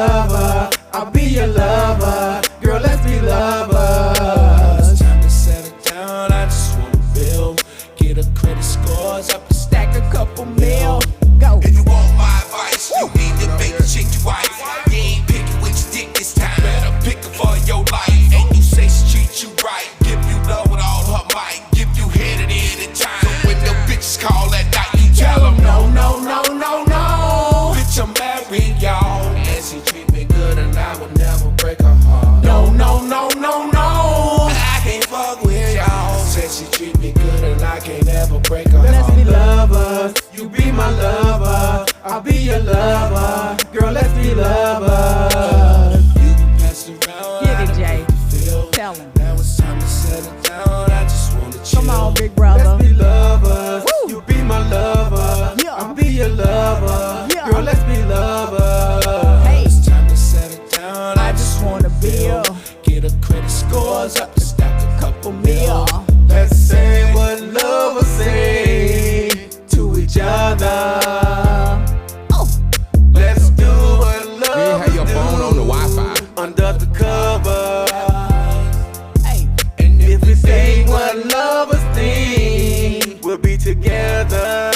lover, I'll be your lover. Girl, let's be lovers. It's time to settle down, I just wanna build. Get a credit scores up and stack a couple mil. Go. If you want my advice, you need to make the chick your wife. You ain't picking with your dick this time. Better pick her for your life. And you say she treat you right. Give you love with all her might. Give you head at any time. So when the bitches call at night, you tell them no, no, no, no, no. Bitch, I'm married, y'all. And she treat me good and I will never break her heart. No, no, no, no, no. I can't fuck with y'all. Said she treat me good and I can't ever break her heart. Let's be lovers, you be my lover, I'll be your lover. Girl, let's be lovers. You can pass around. Get it, Jay. Feel. Tell him. Now it's time to settle down. I just wanna chill. Come on, big brother. Let's be lovers, Woo. you be my lover, Yeah. I'll be your lover. Yeah. Girl, let's be lovers. Hey. It's time to settle down. I just wanna feel. Get a credit scores up and stack a couple mil. Let's say what lovers say to each other. Oh. Let's do what You ain't lovers have your do phone on the Wi-Fi. under the cover. Hey. And if we think what lovers think, we'll be together.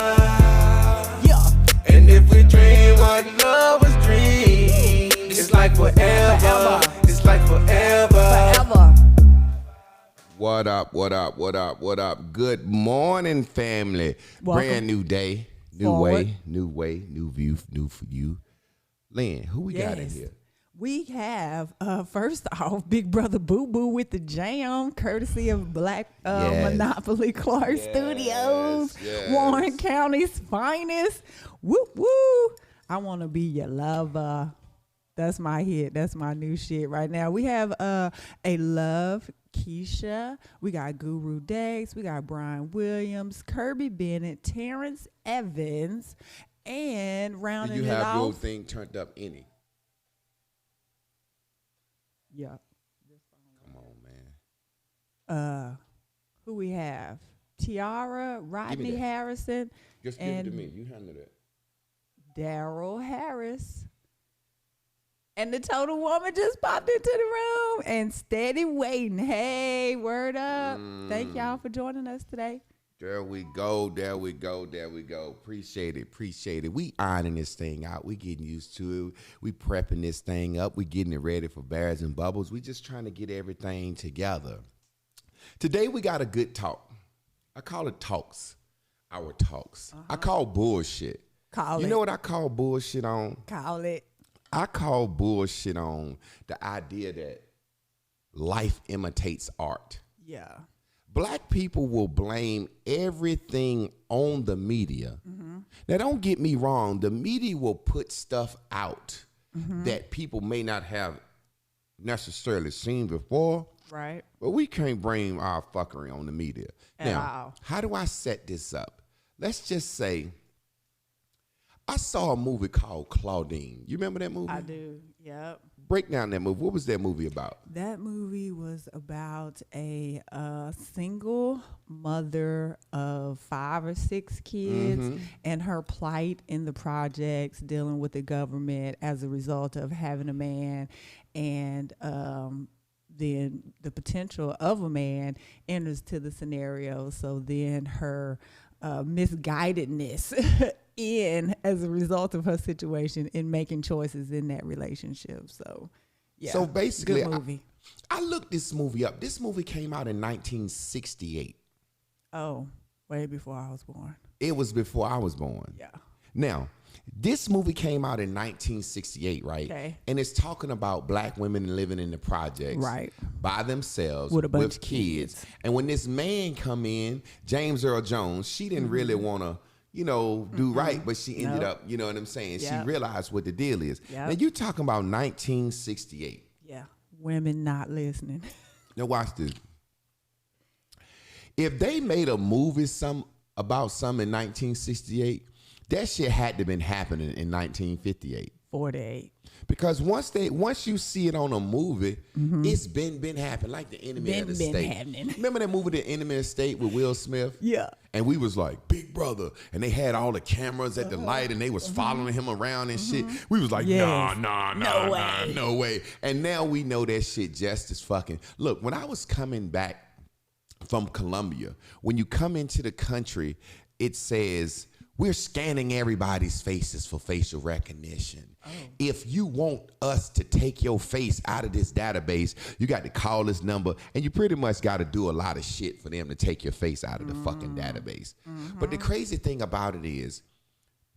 Yeah. And if we dream what lovers dream, it's like forever. Forever. It's like forever. Forever. What up, what up, what up, what up? Good morning, family. Welcome. Brand new day, new Forward. way, new view, new for you. Lynn, who we got in Yes. here? We have, first off, Big Brother Boo Boo with the jam, courtesy of Black Yes. Monopoly Clark Studios, yes. Warren County's finest. Woo woo! I want to be your lover. That's my hit. That's my new shit right now. We have a Love Keisha. We got Guru Dex. We got Brian Williams, Kirby Bennett, Terrence Evans, and Do rounding you it have your off. thing turned up any? Yeah. Come on, man. Who we have? Tiara, Rodney that. Harrison, Just give it to and me. You handle that. Daryl Harris. And the total woman just popped into the room and steady waiting. Hey, word up. Thank y'all for joining us today. There we go, there we go, there we go. Appreciate it, appreciate it. We ironing this thing out. We getting used to it. We prepping this thing up. We getting it ready for Bears and Bubbles. We just trying to get everything together. Today we got a good talk. I call it talks. Our talks. I call bullshit. Call You it. know what I call bullshit on? Call it. I call bullshit on the idea that life imitates art. Yeah. Black people will blame everything on the media. Now, don't get me wrong. The media will put stuff out that people may not have necessarily seen before, Right. but we can't blame our fuckery on the media. At Now, all. how do I set this up? Let's just say I saw a movie called Claudine. You remember that movie? I do. Yep. Break down that movie. What was that movie about? That movie was about a single mother of 5 or 6 kids and her plight in the projects, dealing with the government as a result of having a man, and then the potential of a man enters to the scenario. So then her misguidedness in as a result of her situation in making choices in that relationship. So yeah. So basically, good movie. I looked this movie up. This movie came out in 1968. Oh, way before I was born. It was before I was born. Yeah. Now, this movie came out in 1968, right? Okay. And it's talking about black women living in the projects, Right. by themselves With a bunch of kids. kids. And when this man come in, James Earl Jones, she didn't really want to, do right, but she ended Nope. up, you know what I'm saying? Yep. She realized what the deal is. Yep. Now, you talking about 1968. Yeah. Women not listening. Now, watch this. If they made a movie about some in 1968, that shit had to been happening in 1958. 48. Because once you see it on a movie, it's been happening. Like The Enemy of the State. Happening. Remember that movie, The Enemy of the State, with Will Smith? Yeah. And we was like, Big Brother. And they had all the cameras at the light and they was following him around and shit. We was like, Yes. no way. And now we know that shit just as fucking. Look, when I was coming back from Colombia, when you come into the country, it says, we're scanning everybody's faces for facial recognition. Oh. If you want us to take your face out of this database, you got to call this number, and you pretty much got to do a lot of shit for them to take your face out of the fucking database. But the crazy thing about it is,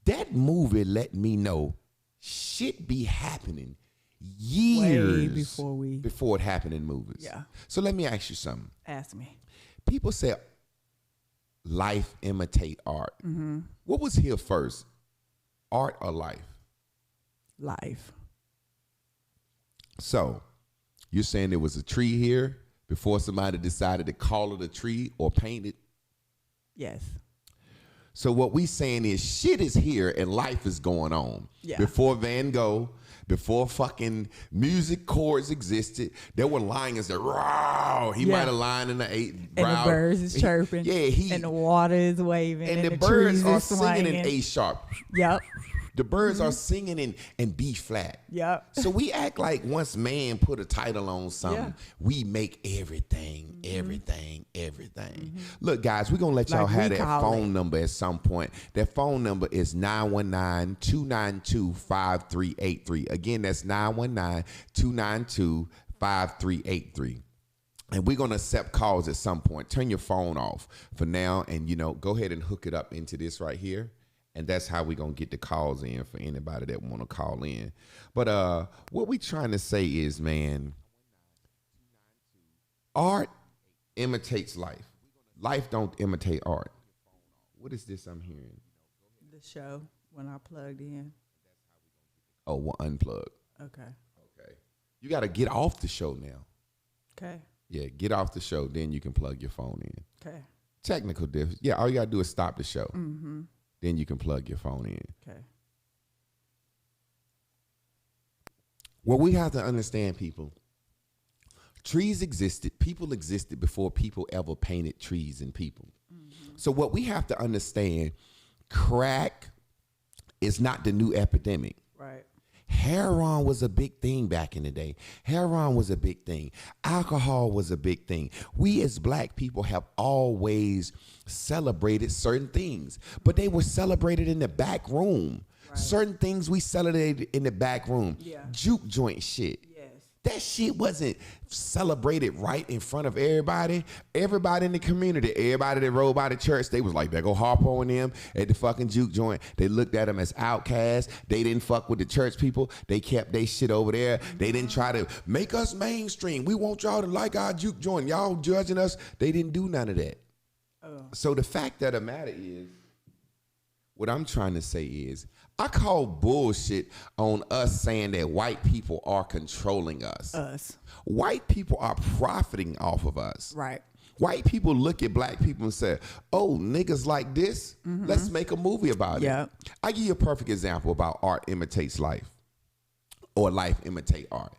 that movie let me know shit be happening years before it happened in movies. Yeah. So let me ask you something. Ask me. People say life imitate art. What was here first, art or life? Life. So you're saying there was a tree here before somebody decided to call it a tree or paint it? Yes. So what we saying is shit is here and life is going on. Yeah. Before Van Gogh, before fucking music chords existed, there were lions that wow. He might have lion in the eight. And the birds is chirping. And the water is waving. And the birds birds are singing in A sharp. Yep. The birds are singing in B flat. Yep. So we act like once man put a title on something, we make everything. Look, guys, we're going to let y'all have that phone number at some point. That phone number is 919-292-5383. Again, that's 919-292-5383. And we're going to accept calls at some point. Turn your phone off for now and, go ahead and hook it up into this right here. And that's how we're going to get the calls in for anybody that want to call in. But what we trying to say is, man, art imitates life. Life don't imitate art. What is this I'm hearing? The show when I plugged in. Oh, well, unplug. Okay. You got to get off the show now. Okay. Yeah, get off the show. Then you can plug your phone in. Okay. Technical difference. Yeah, all you got to do is stop the show. Mm-hmm. Then you can plug your phone in. Okay. Well, we have to understand, people. Trees existed. People existed before people ever painted trees and people. Mm-hmm. So what we have to understand, crack is not the new epidemic. Right. Heroin was a big thing back in the day. Heroin was a big thing. Alcohol was a big thing. We as black people have always celebrated certain things, but they were celebrated in the back room. Right. Certain things we celebrated in the back room. Yeah. Juke joint shit. That shit wasn't celebrated right in front of everybody. Everybody in the community, everybody that rode by the church, they was like, they go Harpo and them at the fucking juke joint. They looked at them as outcasts. They didn't fuck with the church people. They kept their shit over there. They didn't try to make us mainstream. We want y'all to like our juke joint. Y'all judging us. They didn't do none of that. So the fact of the matter is, what I'm trying to say is, I call bullshit on us saying that white people are controlling us. White people are profiting off of us. Right. White people look at black people and say, oh, niggas like this, let's make a movie about it. I give you a perfect example about art imitates life. Or life imitate art.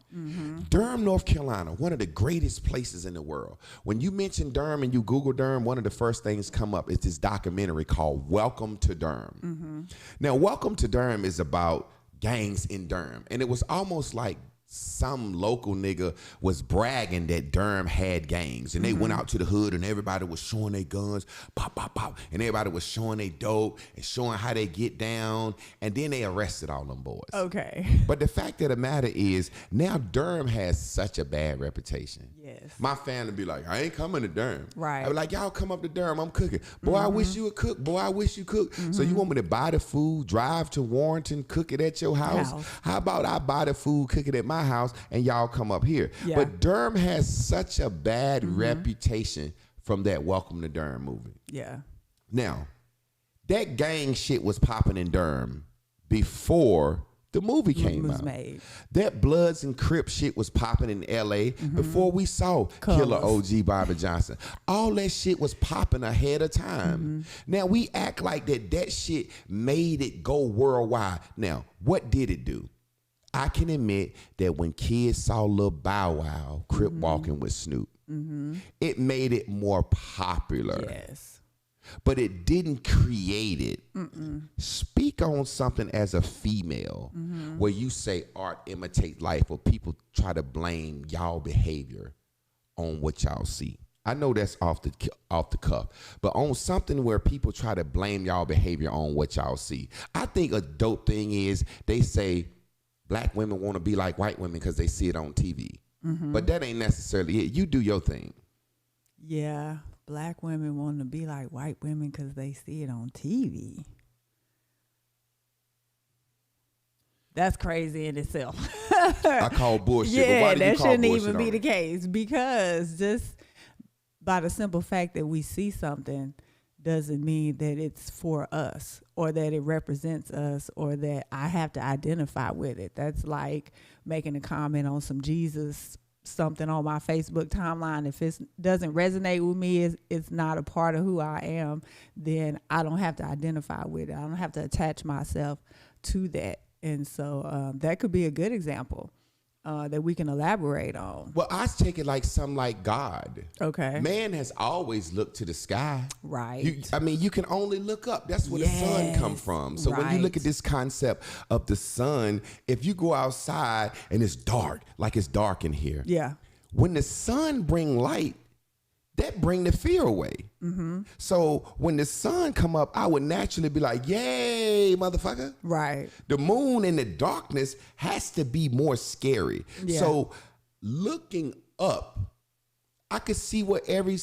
Durham, North Carolina, one of the greatest places in the world. When you mention Durham and you Google Durham, one of the first things come up is this documentary called Welcome to Durham. Now, Welcome to Durham is about gangs in Durham. And it was almost like some local nigga was bragging that Durham had gangs, and they went out to the hood and everybody was showing their guns, pop, pop, pop, and everybody was showing their dope and showing how they get down, and then they arrested all them boys. Okay. But the fact of the matter is, now Durham has such a bad reputation. Yes. My family be like, I ain't coming to Durham. Right. I be like, y'all come up to Durham, I'm cooking. Boy, I wish you would cook. Boy, I wish you cook. So you want me to buy the food, drive to Warrenton, cook it at your house? How about I buy the food, cook it at my house, and y'all come up here? Yeah. But Durham has such a bad reputation from that Welcome to Durham movie. Yeah. Now, that gang shit was popping in Durham before the movie came out. Made. That Bloods and Crips shit was popping in L.A. before we saw Killer OG Bobby Johnson. All that shit was popping ahead of time. Now, we act like that shit made it go worldwide. Now, what did it do? I can admit that when kids saw Lil Bow Wow crip walking with Snoop, it made it more popular. Yes. But it didn't create it. Speak on something as a female where you say art imitate life, or people try to blame y'all behavior on what y'all see. I know that's off the cuff, but on something where people try to blame y'all behavior on what y'all see. I think a dope thing is they say black women want to be like white women because they see it on TV. But that ain't necessarily it. You do your thing. Yeah. Black women want to be like white women because they see it on TV. That's crazy in itself. I call bullshit. Yeah, but why do you that call shouldn't bullshit even on be the it? case, because just by the simple fact that we see something doesn't mean that it's for us or that it represents us or that I have to identify with it. That's like making a comment on some Jesus something on my Facebook timeline. If it doesn't resonate with me, it's not a part of who I am, then I don't have to identify with it. I don't have to attach myself to that. And so that could be a good example that we can elaborate on. Well, I take it like something like God. Okay. Man has always looked to the sky. Right. You can only look up. That's where the sun come from. So when you look at this concept of the sun, if you go outside and it's dark, like it's dark in here. Yeah. When the sun bring light, that bring the fear away. So when the sun come up, I would naturally be like, yay, motherfucker. Right. The moon in the darkness has to be more scary. Yeah. So looking up, I could see what every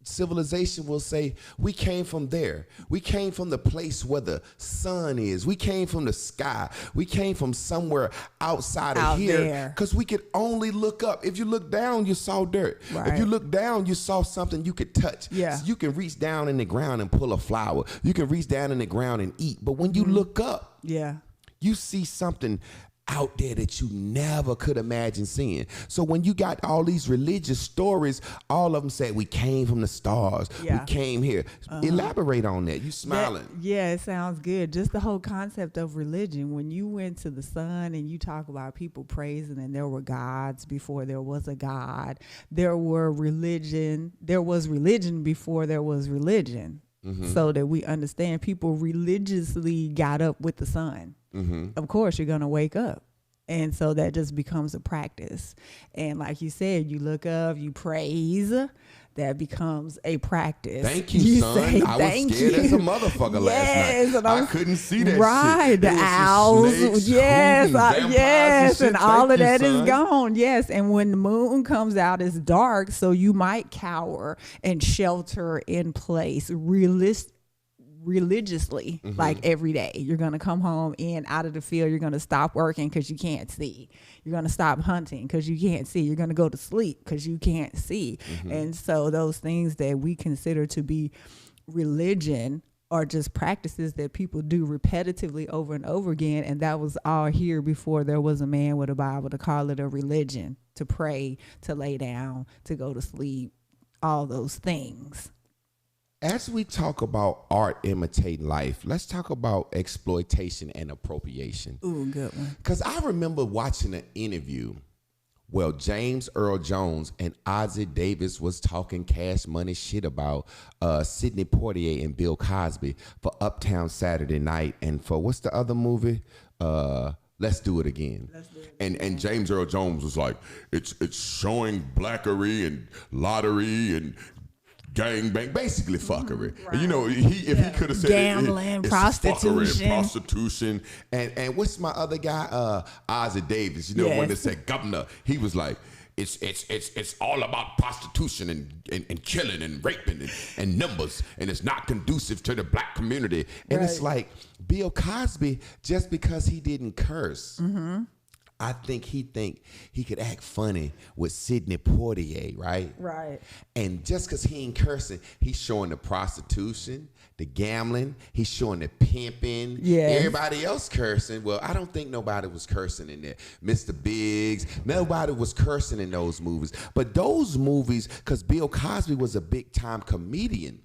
civilization will say. We came from there. We came from the place where the sun is. We came from the sky. We came from somewhere outside Out of here, there. because we could only look up. If you look down, you saw dirt. Right. If you look down, you saw something you could touch. Yeah. So you can reach down in the ground and pull a flower. You can reach down in the ground and eat. But when you look up, Yeah. you see something out there that you never could imagine seeing. So when you got all these religious stories, all of them say we came from the stars. Yeah. We came here. Elaborate on that. You smiling. Yeah, it sounds good. Just the whole concept of religion. When you went to the sun and you talk about people praising and there were gods before there was a God. There was religion before there was religion. So that we understand, people religiously got up with the sun. Of course, you're going to wake up. And so that just becomes a practice. And like you said, you look up, you praise, that becomes a practice. Thank you, son. say I was thank scared you. as a motherfucker Yes, last and night. I couldn't see that right, shit. the It was owls. snakes, Yes, hooting, vampires yes, shit. and all Thank of you, that is son. gone. Yes, and when the moon comes out, it's dark, so you might cower and shelter in place religiously, like every day. You're going to come home in out of the field. You're going to stop working because you can't see. You're going to stop hunting because you can't see. You're going to go to sleep because you can't see. And so those things that we consider to be religion are just practices that people do repetitively over and over again. And that was all here before there was a man with a Bible to call it a religion, to pray, to lay down, to go to sleep, all those things. As we talk about art imitating life, let's talk about exploitation and appropriation. Ooh, good one. Because I remember watching an interview where James Earl Jones and Ozzie Davis was talking cash money shit about Sidney Poitier and Bill Cosby for Uptown Saturday Night and for what's the other movie? Let's Do It Again. And James Earl Jones was like, it's showing blackery and lottery and gangbang, basically fuckery. Right. And you know, if he could have said gambling, it's prostitution. fuckery, prostitution, and what's my other guy, Ozzie Davis? You know, when they Yes. said governor, he was like, it's all about prostitution and killing and raping and numbers, and it's not conducive to the black community. And it's like Bill Cosby, just because he didn't curse. I think he could act funny with Sidney Poitier, right? Right. And just because he ain't cursing, he's showing the prostitution, the gambling, he's showing the pimping. Yes. Everybody else cursing. Well, I don't think nobody was cursing in there. Mr. Biggs, nobody was cursing in those movies. But those movies, because Bill Cosby was a big time comedian.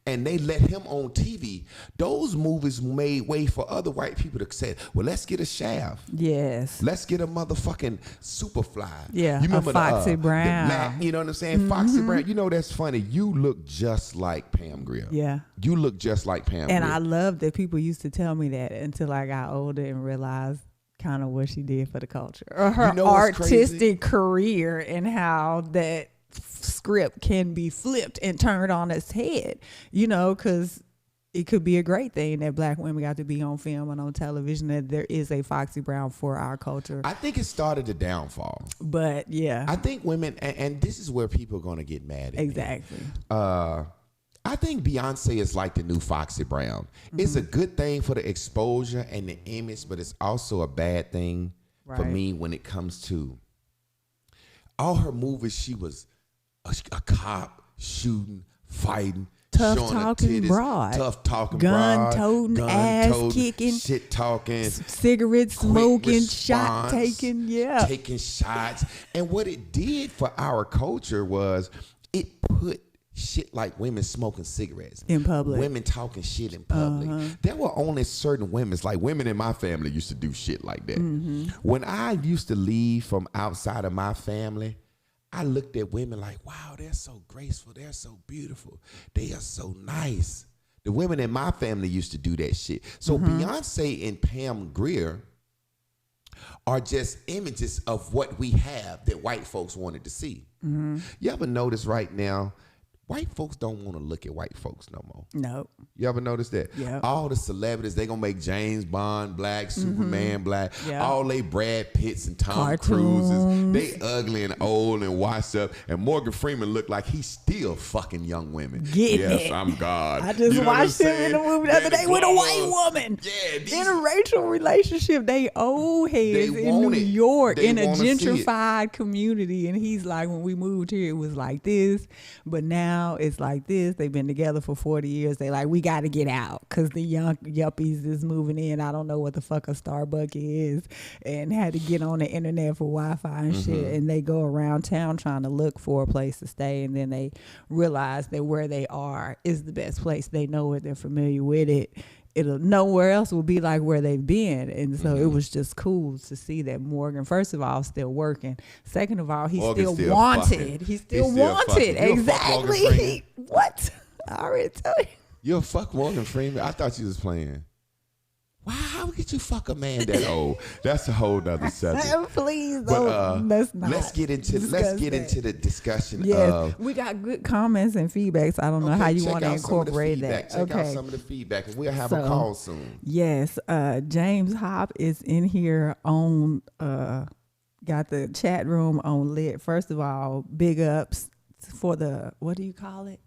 and they let him on TV, those movies made way for other white people to say, well, let's get a Shaft. Yes. Let's get a motherfucking Superfly. Yeah, you remember a Foxy the Brown. Mac, you know what I'm saying? Foxy Brown. You know, that's funny. You look just like Pam Grier. Yeah. You look just like Pam And Grier. I love that people used to tell me that until I got older and realized kind of what she did for the culture, or her artistic career, and how that script can be flipped and turned on its head, you know, because it could be a great thing that black women got to be on film and on television, that there is a Foxy Brown for our culture. I think it started the downfall. But yeah, I think women, and this is where people are going to get mad at exactly. me. I think Beyonce is like the new Foxy Brown. It's a good thing for the exposure and the image, but it's also a bad thing for me when it comes to all her movies. She was a cop, shooting, fighting, tough showing talking her titties, broad, tough talking gun broad, toting, ass kicking, shit talking, cigarette smoking, shot response, taking, taking shots. And what it did for our culture was it put shit like women smoking cigarettes in public, women talking shit in public. There were only certain women, like women in my family used to do shit like that. When I used to leave from outside of my family, I looked at women like, wow, they're so graceful, they're so beautiful, they are so nice. The women in my family used to do that shit. So Beyonce and Pam Grier are just images of what we have that white folks wanted to see. You ever notice right now, white folks don't want to look at white folks no more. No. You ever notice that? Yeah. All the celebrities, they gonna make James Bond black, Superman black, all they Brad Pitts and Tom Cruises. They ugly and old and washed up. And Morgan Freeman looked like he's still fucking young women. Yes, I'm God. I just watched him in the movie the other day with a white woman. Yeah, in a racial relationship. They old heads in New York in a gentrified community. And he's like, when we moved here, it was like this. But now it's like this. They've been together for 40 years. They like, we got to get out because the young yuppies is moving in. I don't know what the fuck a Starbucks is, and had to get on the internet for Wi-Fi and shit. And they go around town trying to look for a place to stay. And then they realize that where they are is the best place. They know it. They're familiar with it. It'll nowhere else will be like where they've been. And so it was just cool to see that Morgan, first of all, still working. Second of all, he's still wanted. He's still wanted. Exactly. What? I already tell you. You'll fuck Morgan Freeman? I thought you was playing. Wow, how could you fuck a man that old? That's a whole nother subject. Please, let's not. Let's get into the discussion. Yes, we got good comments and feedbacks. I don't know how you want to incorporate that. Check out some of the feedback, and we'll have a call soon. Yes, James Hop is in here on. Got the chat room on lit. First of all, big ups for the, what do you call it?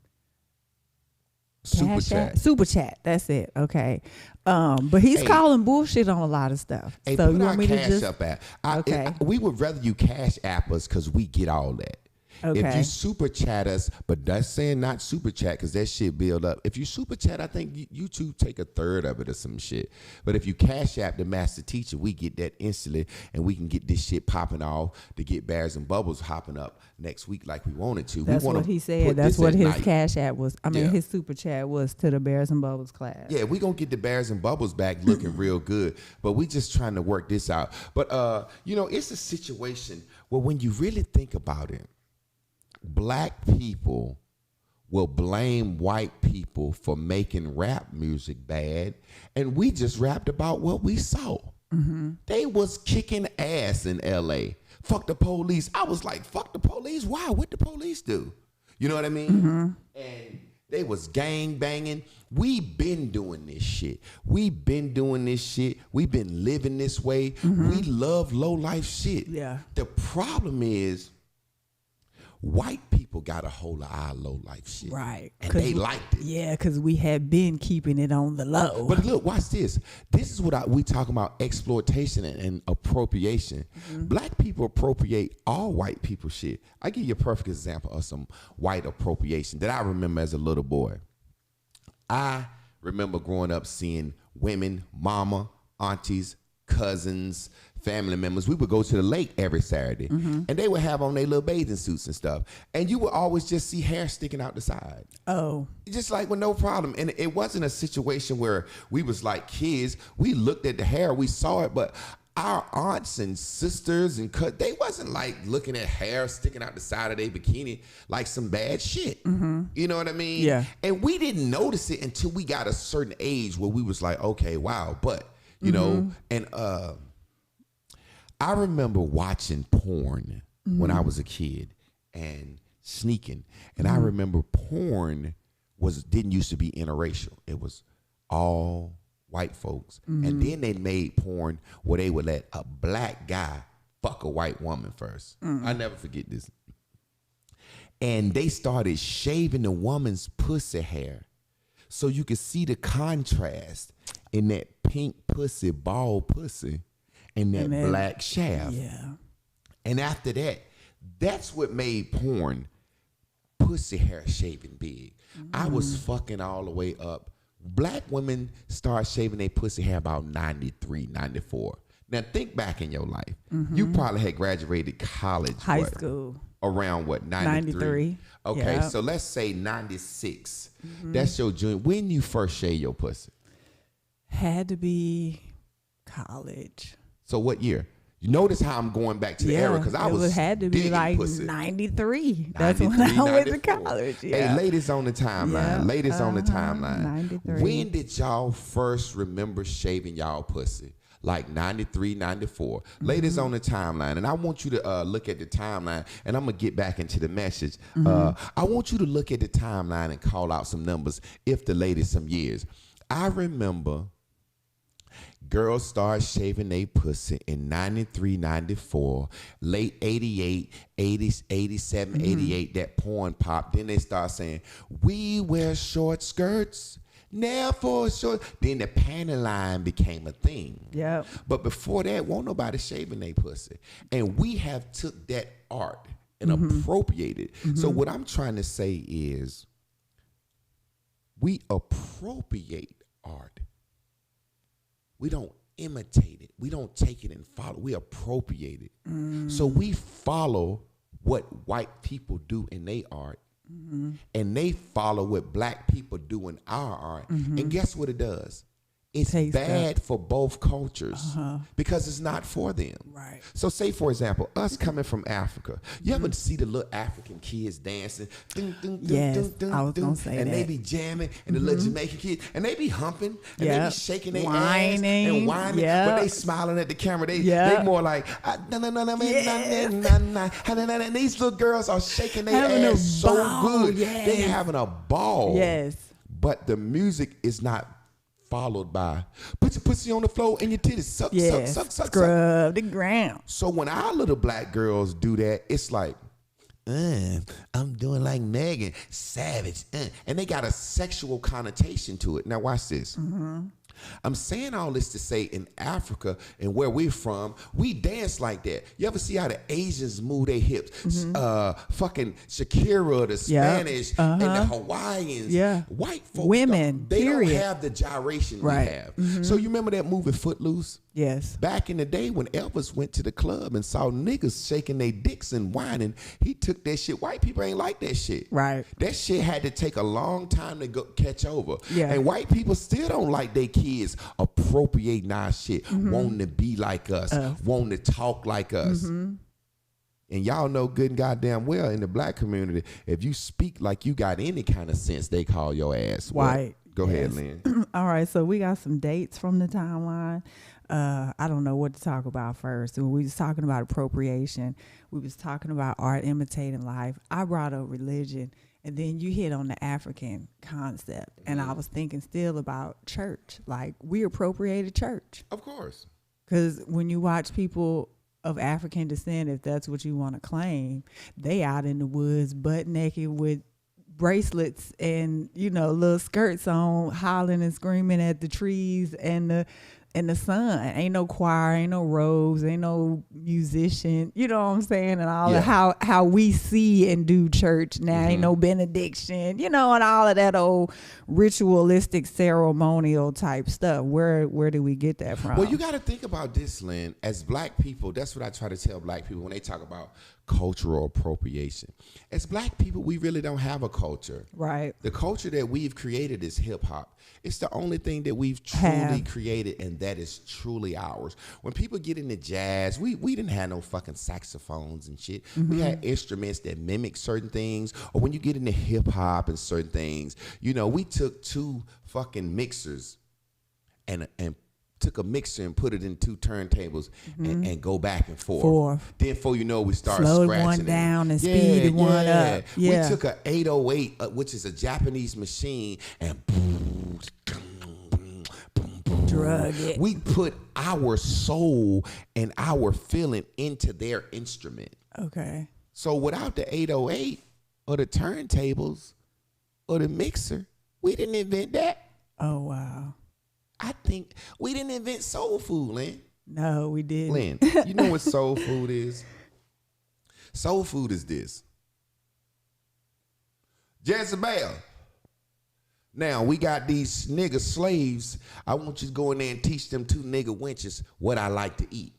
Super chat. Super chat. That's it. Okay. But he's calling bullshit on a lot of stuff. Hey, so put you want me to cash just up at? okay. We would rather you cash app us because we get all that. Okay. If you super chat us, but that's saying not super chat because that shit build up. If you super chat, I think you two take a third of it or some shit. But if you cash app the master teacher, we get that instantly, and we can get this shit popping off to get Bears and Bubbles hopping up next week like we wanted to. That's what he said. That's what his cash app was. I mean, his super chat was to the Bears and Bubbles class. Yeah, we gonna get the Bears and Bubbles back looking real good, but we just trying to work this out. But it's a situation where when you really think about it, black people will blame white people for making rap music bad, and we just rapped about what we saw. They was kicking ass in LA. Fuck the police. I was like, fuck the police. Why? What the police do? You know what I mean? And they was gang banging. We been doing this shit. We been living this way. We love low life shit. Yeah. The problem is, white people got a hold of our low life shit. Right. And they liked it. Yeah, because we had been keeping it on the low. But look, watch this. This is what we talking about, exploitation and appropriation. Black people appropriate all white people shit. I give you a perfect example of some white appropriation that I remember as a little boy. I remember growing up seeing women, mama, aunties, cousins, family members, we would go to the lake every Saturday, and they would have on their little bathing suits and stuff, and you would always just see hair sticking out the side. Oh, Just like with no problem. And it wasn't a situation where we was like kids. We looked at the hair, we saw it, but our aunts and sisters and they wasn't like looking at hair sticking out the side of their bikini like some bad shit. You know what I mean? Yeah. And we didn't notice it until we got a certain age where we was like, okay, wow. But, you know, and I remember watching porn when I was a kid and sneaking. And I remember porn didn't used to be interracial. It was all white folks. And then they made porn where they would let a black guy fuck a white woman first. I never forget this. And they started shaving the woman's pussy hair so you could see the contrast in that pink pussy, bald pussy, and that black shaft. yeah. And after that, that's what made porn pussy hair shaving big. I was fucking all the way up. Black women start shaving their pussy hair about 93, 94. Now think back in your life. You probably had graduated college. High school. Around what, 93? Okay, Yep. so let's say 96. That's your junior. When you first shave your pussy? Had to be college. So what year? You notice how I'm going back to the era because I was had to be digging like pussy. 93. That's when I went to college. Yeah. Hey, ladies on the timeline. Yeah, Ladies on the timeline. 93. When did y'all first remember shaving y'all pussy? Like 93, 94. Ladies on the timeline. And I want you to look at the timeline. And I'm going to get back into the message. I want you to look at the timeline and call out some numbers if the ladies some years. I remember girls started shaving their pussy in 93, 94, late 88, 80s, 87, 88, that porn popped. Then they start saying, we wear short skirts. Now for short. Then the panty line became a thing. Yep. But before that, won't nobody shaving their pussy. And we have took that art and appropriated. So what I'm trying to say is we appropriate art. We don't imitate it. We don't take it and follow. We appropriate it. So we follow what white people do in their art. And they follow what black people do in our art. And guess what it does? It's Takes bad for both cultures because it's not for them. Right. So say, for example, us coming from Africa. You ever see the little African kids dancing? Yes, I was gonna say and that. they be jamming, and the little Jamaican kids, and they be humping, and they be Yep. shaking their ass Whining. and whining, Yep. but they smiling at the camera. They Yep. more like, and these little girls are shaking their Having a ass so ball, good. yes. They having a ball. Yes. But the music is not followed by put your pussy on the floor and your titties suck, Yes. suck. Scrub the ground. So when our little black girls do that, it's like, I'm doing like Megan, savage. And they got a sexual connotation to it. Now watch this. I'm saying all this to say in Africa and where we're from, we dance like that. You ever see how the Asians move their hips? Fucking Shakira, the Spanish, and the Hawaiians. Yeah. White folks, Women, they period. don't have the gyration Right. we have. So you remember that movie Footloose? Yes. Back in the day when Elvis went to the club and saw niggas shaking their dicks and whining, he took that shit. White people ain't like that shit. Right. That shit had to take a long time to go catch over. Yeah. And white people still don't like their kids appropriating our shit, wanting to be like us, wanting to talk like us. And y'all know good and goddamn well in the black community, if you speak like you got any kind of sense, they call your ass White. Go ahead, Yes. Lynn. All right, so we got some dates from the timeline. I don't know what to talk about first. When we was talking about appropriation, we was talking about art imitating life. I brought up religion, and then you hit on the African concept. And I was thinking still about church. Like, we appropriated church. Of course. Because when you watch people of African descent, if that's what you want to claim, they out in the woods butt naked with bracelets and, you know, little skirts on, hollering and screaming at the trees and in the sun. Ain't no choir, ain't no robes, ain't no musician. You know what I'm saying? And all of how we see and do church now. Ain't no benediction, and all of that old ritualistic ceremonial type stuff. Where do we get that from? Well, you got to think about this, Lynn. As black people, that's what I try to tell black people when they talk about cultural appropriation. As black people, we really don't have a culture. Right. The culture that we've created is hip hop. It's the only thing that we've truly created, and that is truly ours. When people get into jazz, we didn't have no fucking saxophones and shit. We had instruments that mimic certain things. Or when you get into hip hop and certain things, we took two fucking mixers and took a mixer and put it in two turntables and go back and forth. Then before you know, we started slowed scratching one down and speeded one up. Yeah. We took a 808, which is a Japanese machine, and drug it. We put our soul and our feeling into their instrument. Okay. So without the 808 or the turntables or the mixer, we didn't invent that. Oh, wow. I think we didn't invent soul food, Lynn. No, we didn't. Lynn, you know what soul food is? Soul food is this. Jezebel. Now, we got these nigga slaves. I want you to go in there and teach them two nigga wenches what I like to eat.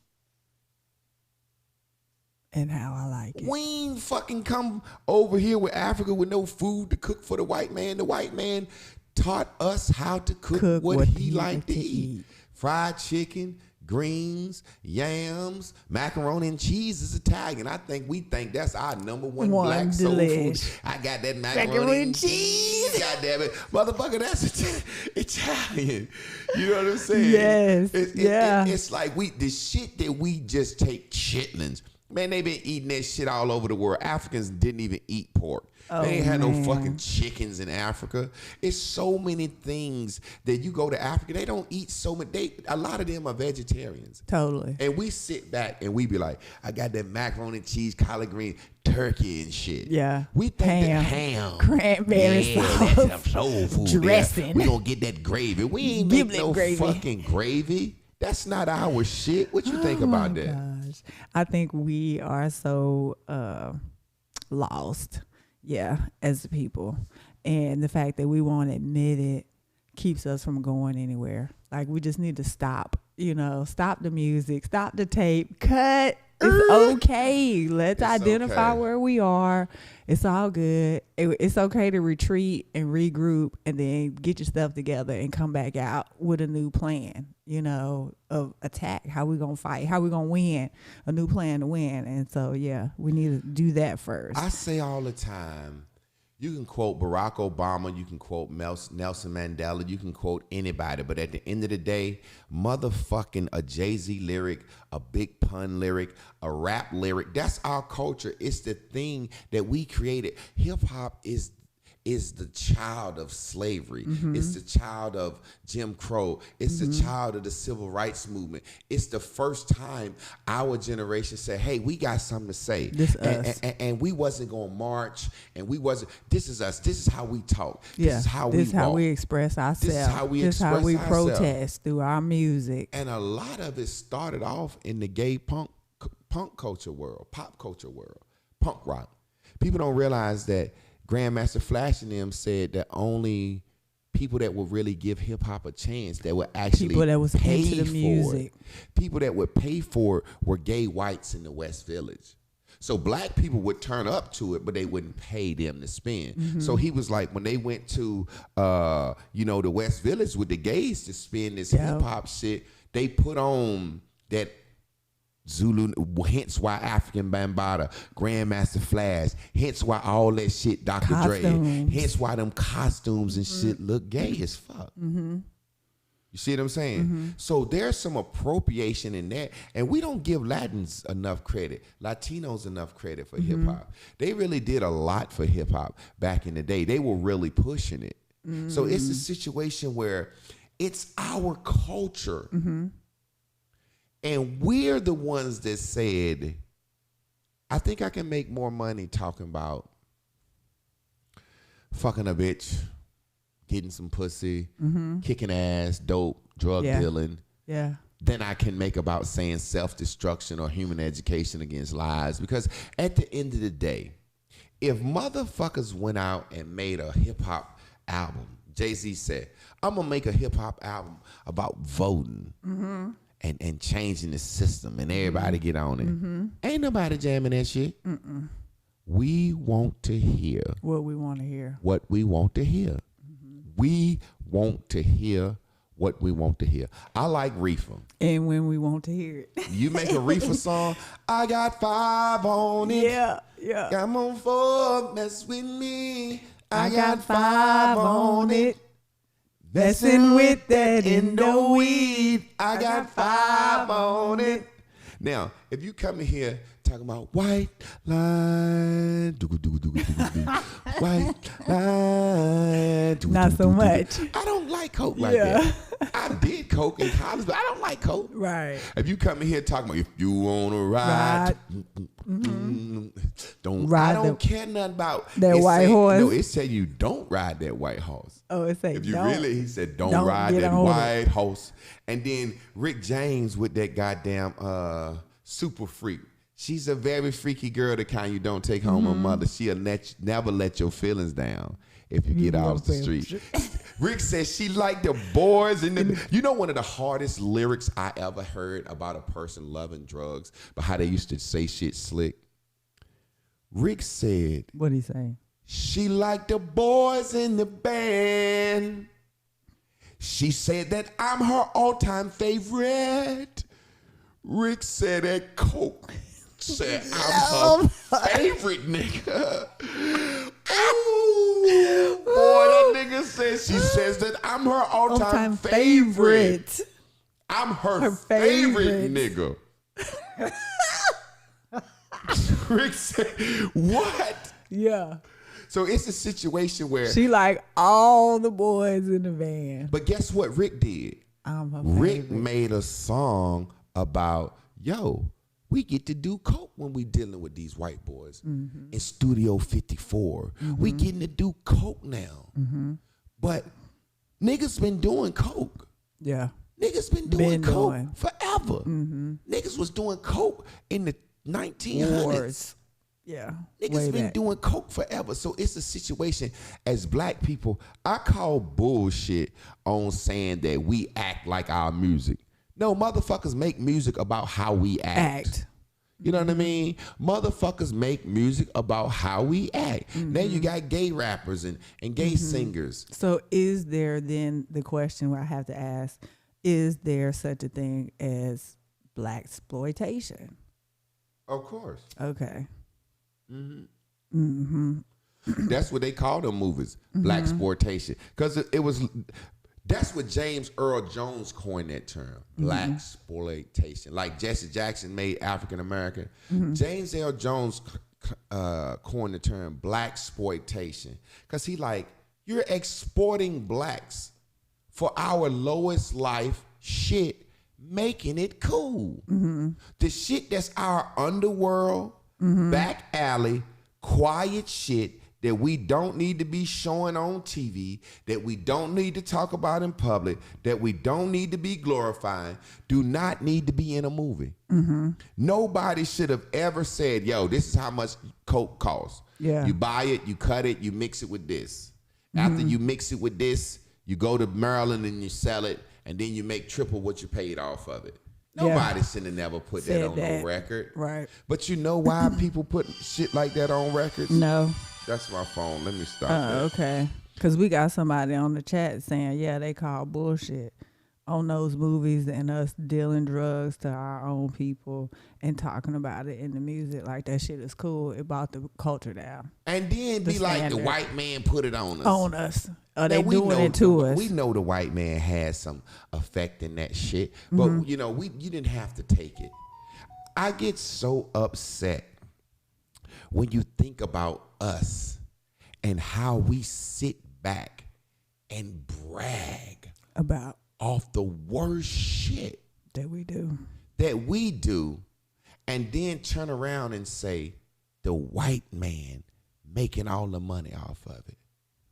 And how I like it. We ain't fucking come over here with Africa with no food to cook for the white man. The white man taught us how to cook what he liked to eat. Fried chicken, greens, yams, macaroni and cheese is Italian. We think that's our number one black soul food. I got that macaroni and cheese. God damn it. Motherfucker, that's Italian. You know what I'm saying? Yes. It's like the shit that we just take chitlins. Man, they been eating that shit all over the world. Africans didn't even eat pork. They ain't had no fucking chickens in Africa. It's so many things that you go to Africa, they don't eat so much. A lot of them are vegetarians. Totally. And we sit back and we be like, I got that macaroni and cheese, collard green, turkey and shit. Yeah. We think that ham, cranberry sauce, that's soul food dressing. We gonna get that gravy. We ain't make no fucking gravy. That's not our shit. What you think about that? Gosh. I think we are so lost. Yeah, as a people. And the fact that we won't admit it keeps us from going anywhere. Like, we just need to stop, stop the music, stop the tape, cut. It's okay. Let's identify where we are. It's all good. It's okay to retreat and regroup and then get your stuff together and come back out with a new plan, of attack. How we going to fight? How we going to win? A new plan to win. And so, yeah, we need to do that first. I say all the time, you can quote Barack Obama, you can quote Nelson Mandela, you can quote anybody, but at the end of the day, motherfucking a Jay-Z lyric, a Big Pun lyric, a rap lyric, that's our culture. It's the thing that we created. Hip-hop is the child of slavery. It's the child of Jim Crow. It's the child of the civil rights movement. It's the first time our generation said, hey, we got something to say. And we wasn't going to march, and this is us. This is how we talk. This is how we express ourselves. This is how we express ourselves. This is how we protest through our music. And a lot of it started off in the gay punk culture world, pop culture world, punk rock. People don't realize that Grandmaster Flash and them said that only people that would really give hip hop a chance, that would actually people that was pay into the for music. People that would pay for it were gay whites in the West Village. So black people would turn up to it, but they wouldn't pay them to spin. So he was like, when they went to the West Village with the gays to spin this hip hop shit, they put on that Zulu, hence why African Bambaataa, Grandmaster Flash, hence why all that shit, Dr. Dre, hence why them costumes and shit look gay as fuck. You see what I'm saying? So there's some appropriation in that, and we don't give Latins enough credit, Latinos enough credit for hip hop. They really did a lot for hip hop back in the day. They were really pushing it. So it's a situation where it's our culture. And we're the ones that said, I think I can make more money talking about fucking a bitch, getting some pussy, kicking ass, dope, drug dealing, Yeah. than I can make about saying self-destruction or human education against lies. Because at the end of the day, if motherfuckers went out and made a hip-hop album, Jay-Z said, I'm going to make a hip-hop album about voting and changing the system and everybody get on it. Ain't nobody jamming that shit. We want to hear What we want to hear. what we want to hear. We want to hear what we want to hear. I like Reefer. And when we want to hear it. You make a Reefer song, I got 5 on it. Yeah. Come on, 4, mess with me. I got 5 on it. Messing with that Indo weed. I got 5 on it. Now, if you come in here talking about white line, white line, Not so much. I don't like coke like that. I did coke in college, but I don't like coke. Right. If you come in here talking about if you wanna ride, don't Ride I don't care nothing about that it white say, horse. No, it said you don't ride that white horse. Oh, it say If you don't. really, he said, don't ride get that on it. white horse. And then Rick James with that goddamn super freak. She's a very freaky girl, the kind you don't take home her mother. She'll never let your feelings down if you get off the street. Rick says she liked the boys in the. You know, one of the hardest lyrics I ever heard about a person loving drugs, but how they used to say shit slick. Rick said, What'd he say? she liked the boys in the band. She said that I'm her all-time favorite. Rick said that coke said I'm her favorite nigga. Ooh, boy, that nigga says she says that I'm her all-time favorite. I'm her favorite nigga. Rick said, what? Yeah. So it's a situation where. She like all the boys in the van. But guess what Rick did? I'm her Rick favorite. made a song about, yo, we get to do coke when we dealing with these white boys in Studio 54. We getting to do coke now. But niggas been doing coke. Yeah. Niggas been doing coke doing. forever. Niggas was doing coke in the 1900s. Wars. Yeah. Niggas Way been back. doing coke forever. So it's a situation as black people, I call bullshit on saying that we act like our music. No, motherfuckers make music about how we act. You know what I mean? Motherfuckers make music about how we act. Now you got gay rappers and gay singers. So is there then the question I have to ask, is there such a thing as black exploitation? Of course. Okay. That's what they call them movies, black exploitation. Because it was, that's what James Earl Jones coined that term, black exploitation. Like Jesse Jackson made African American. James Earl Jones coined the term black exploitation. Because he like, you're exporting blacks for our lowest life shit, making it cool. The shit that's our underworld, back alley, quiet shit that we don't need to be showing on TV, that we don't need to talk about in public, that we don't need to be glorifying, do not need to be in a movie. Nobody should have ever said, yo, this is how much coke costs. Yeah. You buy it, you cut it, you mix it with this. After you mix it with this, you go to Maryland and you sell it, and then you make triple what you paid off of it. Nobody should have never put that on no record. Right. But you know why people put shit like that on records? No. That's my phone. Let me stop that. Okay. Because we got somebody on the chat saying, yeah, they call bullshit on those movies and us dealing drugs to our own people and talking about it in the music. Like, that shit is cool. It brought the culture down. And then be like, the white man put it on us. On us. Or Now, they we doing know it to us. We know the white man has some effect in that shit. But, you know, you didn't have to take it. I get so upset when you think about us and how we sit back and brag About off the worst shit that we do. and then turn around and say the white man making all the money off of it.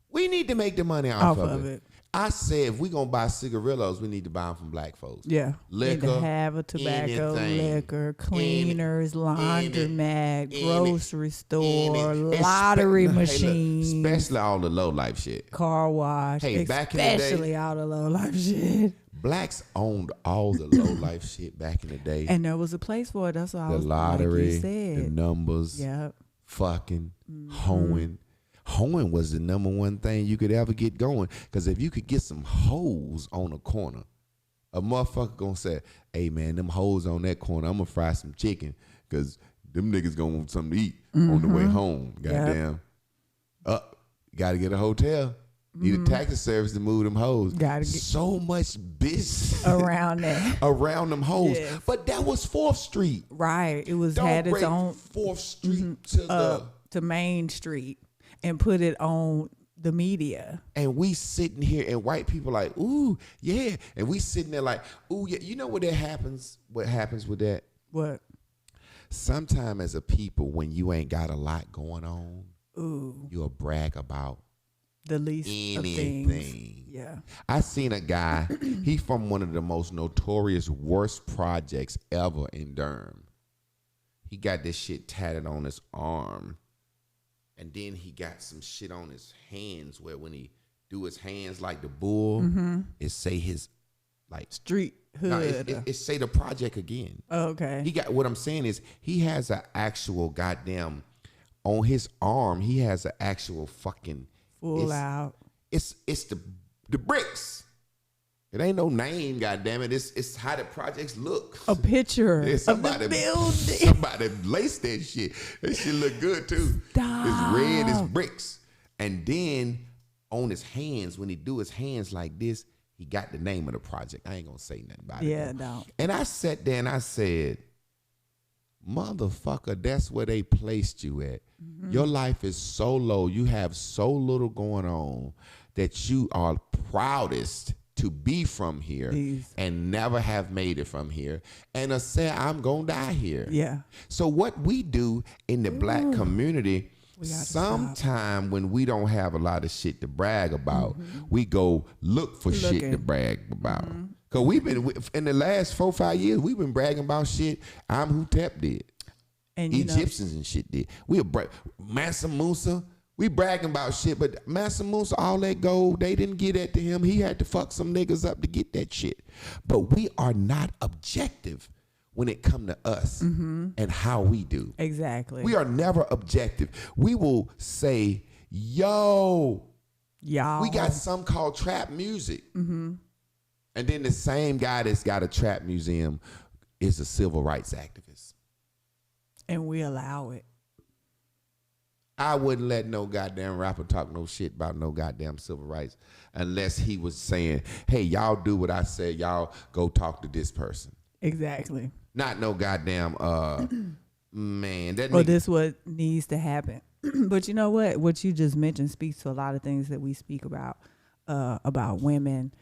We need to make the money off of it. I said if we gonna buy cigarillos, we need to buy them from black folks. Yeah. Liquor, Need to have a tobacco, anything. liquor, cleaners, laundromat, grocery store, any- lottery Hey, look, machine, especially all the low life shit. car wash. Hey, back in the day- especially all the low life shit. Blacks owned all the low life shit back in the day. And there was a place for it. That's what I The was lottery, like you the said. numbers, Yep. fucking, hoeing. Hoeing was the number one thing you could ever get going. Because if you could get some hoes on a corner, a motherfucker gonna say, hey man, them hoes on that corner, I'm gonna fry some chicken because them niggas gonna want something to eat on the way home. Goddamn. Gotta get a hotel. Need a taxi service to move them hoes. Gotta get so much business around that. around them hoes. Yes. But that was 4th Street. Right. It was Don't had its break own 4th Street to to Main Street and put it on the media. and we sitting here and white people like, ooh, yeah. And we sitting there like, ooh, yeah. You know what that happens? What happens with that? What? Sometime as a people, when you ain't got a lot going on, Ooh, you'll brag about the least of things. anything. Yeah. I seen a guy, he from one of the most notorious worst projects ever in Durham. He got this shit tatted on his arm. And then he got some shit on his hands where when he do his hands like the bull, it say his like Street hood. no, it say the project again. Okay. He got what I'm saying is he has an actual goddamn on his arm. He has an actual fucking Full it's- out. It's the bricks. It ain't no name, goddamn it. It's how the projects look. A picture Yeah, of the building. Somebody laced that shit. That shit look good too. Stop. It's red, it's bricks. And then on his hands, when he do his hands like this, he got the name of the project. I ain't gonna say nothing about it. Yeah, though. no. And I sat there and I said, motherfucker, that's where they placed you at. Your life is so low. You have so little going on that you are proudest to be from here Please. and never have made it from here. And say, I'm going to die here. Yeah. So what we do in the black community, We gotta sometime when we don't have a lot of shit to brag about, we go look for shit to Looking. brag about. Cause we've been in the last 4-5 years, we've been bragging about shit Amhotep did, And you know, Egyptians and shit did. We Mansa Musa. We bragging about shit, but Mansa Musa, all that gold, they didn't get that to him. He had to fuck some niggas up to get that shit. But we are not objective when it come to us and how we do. exactly. We are never objective. We will say, yo, Y'all. we got some called trap music. And then the same guy that's got a trap museum is a civil rights activist. and we allow it. I wouldn't let no goddamn rapper talk no shit about no goddamn civil rights unless he was saying, hey, y'all do what I said. Y'all go talk to this person. Exactly. Not no goddamn, man. That Well, nigga, this what needs to happen. But you know what? What you just mentioned speaks to a lot of things that we speak about women,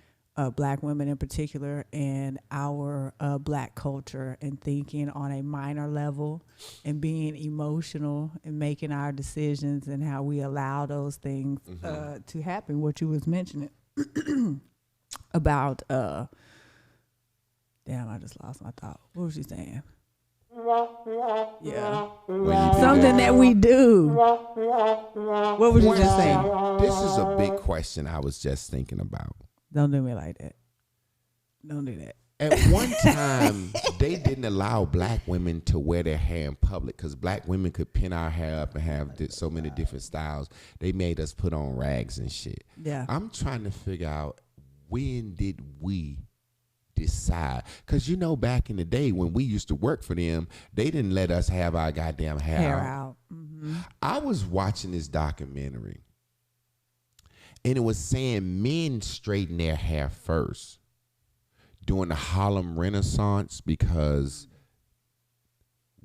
black women in particular, and our black culture, and thinking on a minor level and being emotional and making our decisions and how we allow those things to happen. What you was mentioning about, damn, I just lost my thought. What was you saying? Yeah. Something that we do. What was you just saying? this is a big question I was just thinking about. Don't do me like that. Don't do that. At one time, they didn't allow black women to wear their hair in public because black women could pin our hair up and have so many different styles. They made us put on rags and shit. Yeah. I'm trying to figure out, when did we decide? Because you know, back in the day when we used to work for them, they didn't let us have our goddamn hair, Hair out. out. I was watching this documentary, and it was saying men straighten their hair first during the Harlem Renaissance because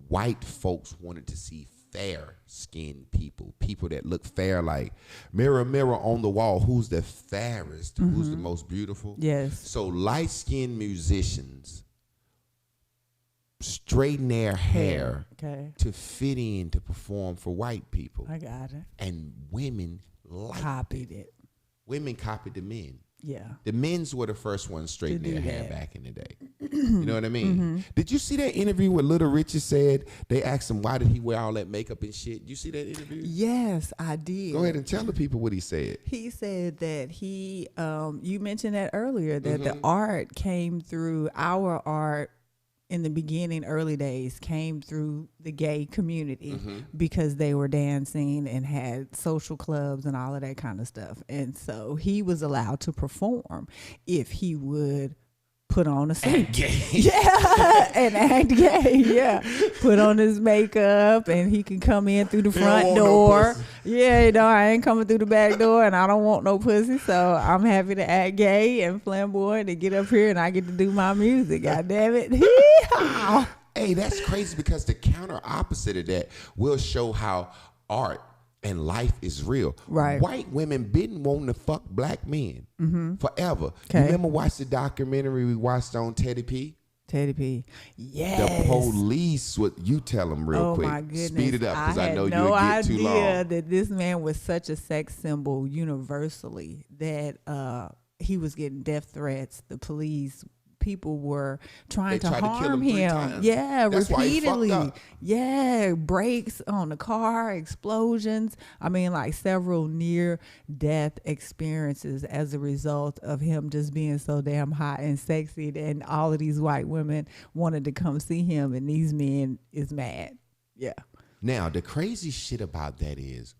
white folks wanted to see fair-skinned people, people that look fair, like mirror, mirror on the wall, who's the fairest, who's the most beautiful. Yes. So light-skinned musicians straighten their hair Okay. to fit in to perform for white people. I got it. And women like Copied it. women copied the men. Yeah. The men's were the first ones straighten To their do hair that. back in the day. You know what I mean? Did you see that interview where Little Richard said they asked him why did he wear all that makeup and shit? You see that interview? Yes, I did. Go ahead and tell the people what he said. He said that you mentioned that earlier, that the art came through, our art in the beginning, early days, came through the gay community because they were dancing and had social clubs and all of that kind of stuff. And so he was allowed to perform if he would put on a suit. Yeah, and act gay. Yeah, put on his makeup, and he can come in through the front door. Yeah, you know, I ain't coming through the back door, and I don't want no pussy, so I'm happy to act gay and flamboyant and get up here, and I get to do my music. God damn it! Hee-haw. Hey, that's crazy because the counter opposite of that will show how art and life is real. Right. White women been wanting to fuck black men forever. Okay. You remember watch the documentary we watched on Teddy P? Teddy P. Yes. The police would you tell them real quick. My goodness. Speed it up because I know had no you'll get too long. idea that this man was such a sex symbol universally that he was getting death threats. The police, people were trying to tried to kill harm him 3 him. times. Yeah, That's why he fucked repeatedly. up. Yeah, brakes on the car, explosions. I mean, like several near death experiences as a result of him just being so damn hot and sexy. And all of these white women wanted to come see him, and these men is mad. Yeah. Now, the crazy shit about that is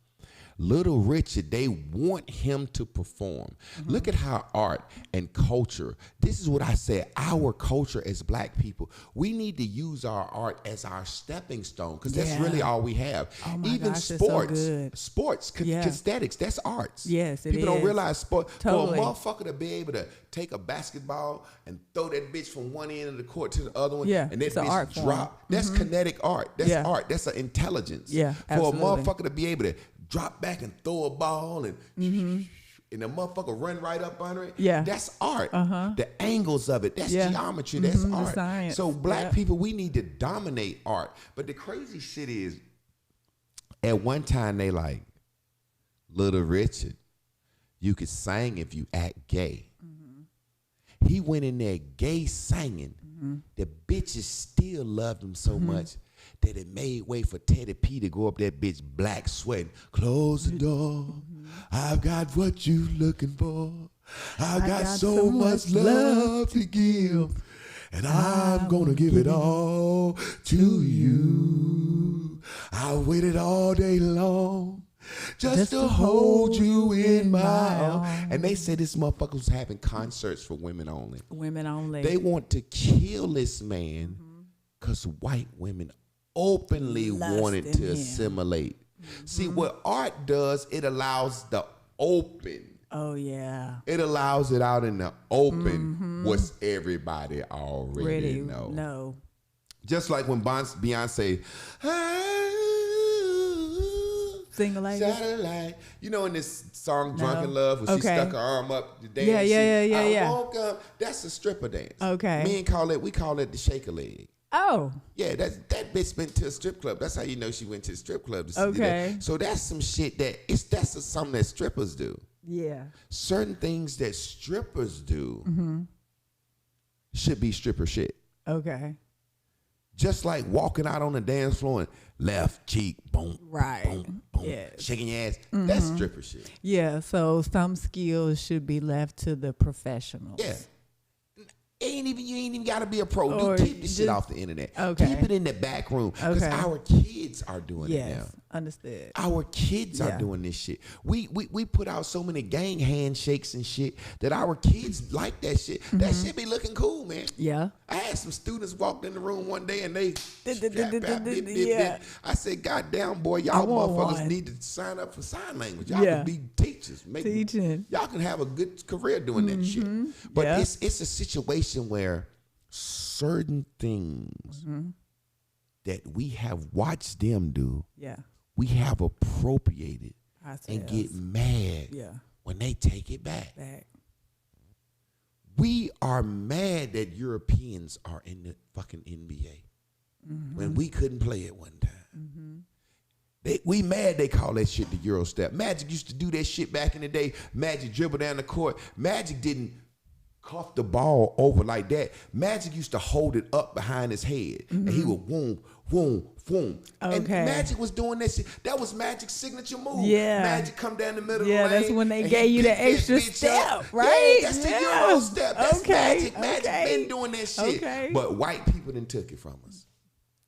Little Richard, they want him to perform. Look at how art and culture, this is what I said, our culture as black people, we need to use our art as our stepping stone because that's Yeah. really all we have. Oh my Even gosh, it's so sports, good. sports, Yeah. aesthetics, that's arts. Yes, it People don't is. realize sport, Totally. for a motherfucker to be able to take a basketball and throw that bitch from one end of the court to the other one, Yeah, and that it's an bitch art form. drop, that's kinetic art. That's Yeah. art. That's an intelligence. Yeah, For absolutely. a motherfucker to be able to drop back and throw a ball and the motherfucker run right up under it. Yeah. That's art. The angles of it, that's Yeah. geometry, that's The art. science. So black Yeah. people, we need to dominate art. But the crazy shit is, at one time they like, Little Richard, you could sing if you act gay. He went in there gay singing. The bitches still loved him so much that it made way for Teddy P to go up that bitch black sweating. Close the door. I've got what you looking for. I've got so much love to give. And I'm gonna give it all to you. I waited all day long just to hold you in my arms. And they say this motherfucker was having concerts for women only. Women only. They want to kill this man because white women openly Lust wanted in to him. assimilate. See, what art does, it allows the open. Oh, yeah. It allows it out in the open, what's everybody already know. No. Just like when Beyonce, Single lady? satellite, you know, in this song No. "Drunken Love," when she Okay. stuck her arm up to dance. Yeah. I woke up. That's a stripper dance. Okay. We call it the shaker leg. Oh, Yeah, that bitch went to a strip club. That's how you know she went to the strip club to see Okay. that. So that's some shit that's something that strippers do. yeah. Certain things that strippers do should be stripper shit. Okay. Just like walking out on the dance floor and left cheek, boom, Right. boom, boom, Yes. shaking your ass. That's stripper shit. Yeah, so some skills should be left to the professionals. Yeah. You ain't even gotta be a pro. Or Keep this shit just- off the internet. Okay. Keep it in the back room. Because Okay. our kids are doing it now. Yes, understood. Our kids are Yeah. doing this shit. We put out so many gang handshakes and shit that our kids like that shit. That shit be looking cool, man. Yeah. I had some students walked in the room one day and they Yeah. I said, God damn, boy, I y'all want motherfuckers one. need to sign up for sign language. Y'all Yeah. can be teachers. Teaching. Y'all can have a good career doing that shit. But Yeah. it's a situation where certain things that we have watched them do, Yeah. we have appropriated and Ourselves. get mad Yeah. when they take it back. Back. We are mad that Europeans are in the fucking NBA when we couldn't play at one time. We mad they call that shit the Euro step. Magic used to do that shit back in the day. Magic dribble down the court. Magic didn't cuff the ball over like that. Magic used to hold it up behind his head. And he would boom, boom, boom. Okay. And Magic was doing that shit. That was Magic's signature move. Yeah. Magic come down the middle of the Yeah, lane. that's when they and gave he you the picked that extra bitch step, up. right? Yeah, that's the Yeah. Euro step. That's Okay, Magic. Magic okay. been doing that shit. Okay. But white people done took it from us.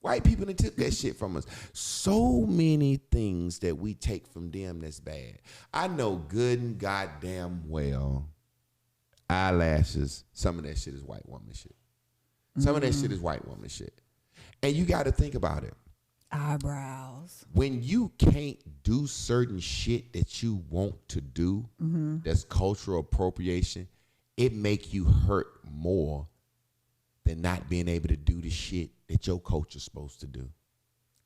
White people done took that shit from us. So many things that we take from them that's bad. I know good and goddamn well eyelashes, some of that shit is white woman shit. Some of that shit is white woman shit. And you got to think about it. Eyebrows. When you can't do certain shit that you want to do, that's cultural appropriation, it make you hurt more than not being able to do the shit that your culture's supposed to do.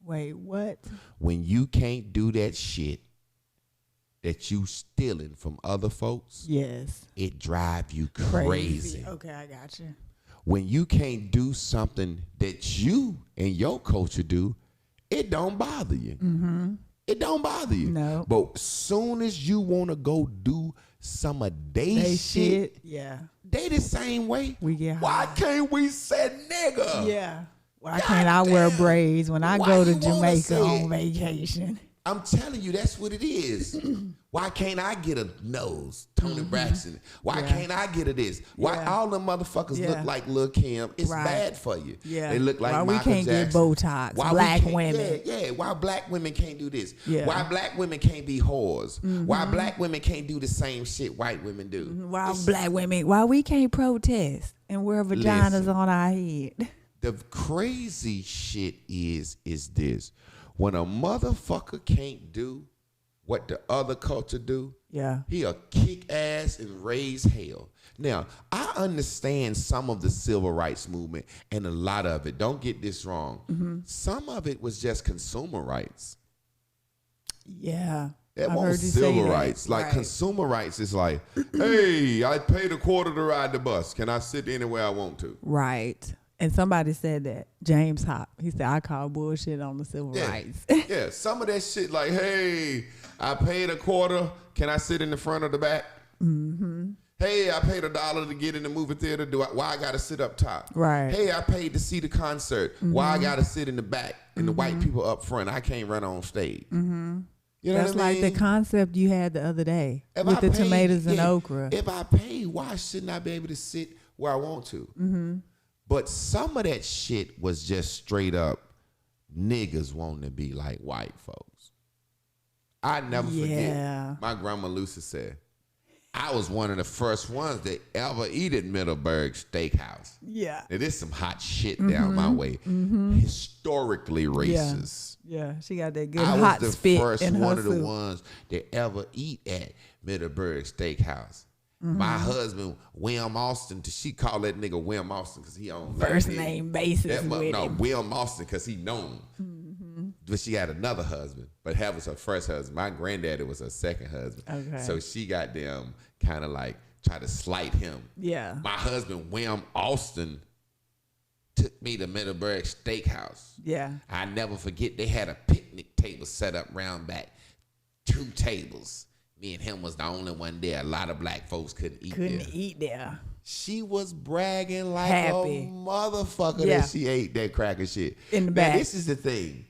Wait, what? When you can't do that shit that you stealing from other folks, Yes. it drive you crazy. Okay, I got you. When you can't do something that you and your culture do, it don't bother you. It don't bother you. No. But soon as you want to go do some of they shit, Yeah. they the same way. We get Why high. can't we say nigga? Yeah. Why God can't I wear damn. braids when I Why go to you wanna Jamaica say on it? vacation? I'm telling you, that's what it is. Why can't I get a nose, Tony Braxton? Why Yeah. can't I get a this? Why Yeah. all them motherfuckers Yeah. look like Lil' Kim? It's Right. bad for you. Yeah. They look like Why we Michael can't get Jackson. Botox? Why we Black can't- women. Yeah. Why black women can't do this? Yeah. Why black women can't be whores? Why black women can't do the same shit white women do? Why It's- black women? Why we can't protest and wear vaginas Listen. on our head? The crazy shit is this. When a motherfucker can't do what the other culture do, Yeah. he'll kick ass and raise hell. Now, I understand some of the civil rights movement and a lot of it. Don't get this wrong. Some of it was just consumer rights. Yeah. That I've wasn't heard you say civil that. rights. Like Right. consumer rights is like, hey, I paid a quarter to ride the bus. Can I sit anywhere I want to? Right. And somebody said that. James Hop. He said, I call bullshit on the civil Yeah. rights. Yeah, some of that shit like, hey, I paid a quarter. Can I sit in the front or the back? Hey, I paid $1 to get in the movie theater. Why I got to sit up top? Right. Hey, I paid to see the concert. Why I got to sit in the back and the white people up front? I can't run on stage. You know That's what I like mean? the concept you had the other day If with I the paid- tomatoes and yeah, okra. If I pay, why shouldn't I be able to sit where I want to? But some of that shit was just straight up niggas wanting to be like white folks. I never Yeah. forget. My grandma Lucy said, I was one of the first ones that ever eat at Middleburg Steakhouse. Yeah. Now, there's some hot shit down my way. Historically racist. Yeah. She got that good I hot was the spit first in one her of the soup. ones that ever eat at Middleburg Steakhouse. My husband, William Austin, she called that nigga William Austin because he owned First Lady. name basis That with no, him. William Austin because he known. But she had another husband, but that was her first husband. My granddaddy was her second husband. Okay. So she got them kind of like try to slight him. Yeah. My husband, William Austin, took me to Middleburg Steakhouse. Yeah. I never forget they had a picnic table set up round back, 2 tables. Me and him was the only one there. A lot of black folks couldn't eat there. Couldn't eat there. She was bragging like Happy. a motherfucker Yeah. that she ate that cracker shit. In the Now, back. this is the thing.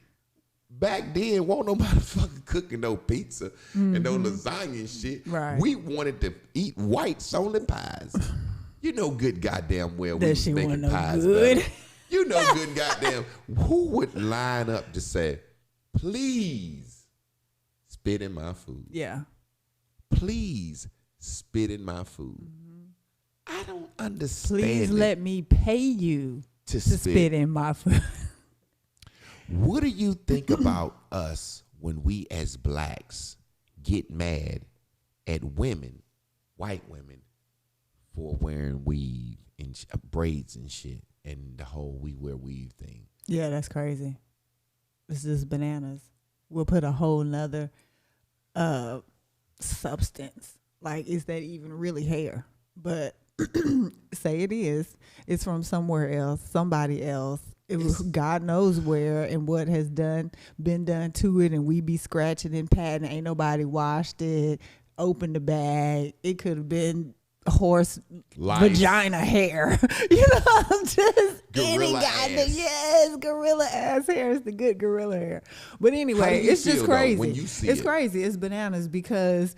Back then, won't no motherfucker cooking no pizza and no lasagna and shit. Right. We wanted to eat whites on the pies. You know good goddamn well we That was she making wasn't no pies good. better. You know good goddamn who would line up to say, please spit in my food. Yeah. Please spit in my food. I don't understand. Please it. let me pay you To to spit in my food. What do you think about us when we as blacks get mad at women, white women, for wearing weave and braids and shit and the whole we wear weave thing? Yeah, that's crazy. It's just bananas. We'll put a whole nother substance. Like, is that even really hair? But say it is. It's from somewhere else, somebody else, It was God knows where and what has been done to it, and we be scratching and patting. Ain't nobody washed it. Opened the bag. It could have been horse vagina hair. Just gorilla ass. Yes, gorilla ass hair is the good gorilla hair. But anyway, it's just crazy. When you see it's crazy. It's bananas because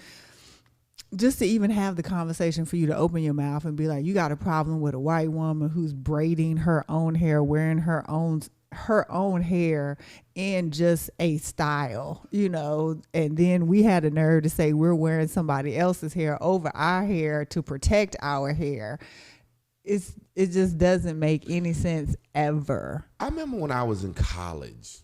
just to even have the conversation for you to open your mouth and be like, you got a problem with a white woman who's braiding her own hair, wearing her own hair in just a style, and then we had a nerve to say we're wearing somebody else's hair over our hair to protect our hair. It just doesn't make any sense ever. I remember when I was in college,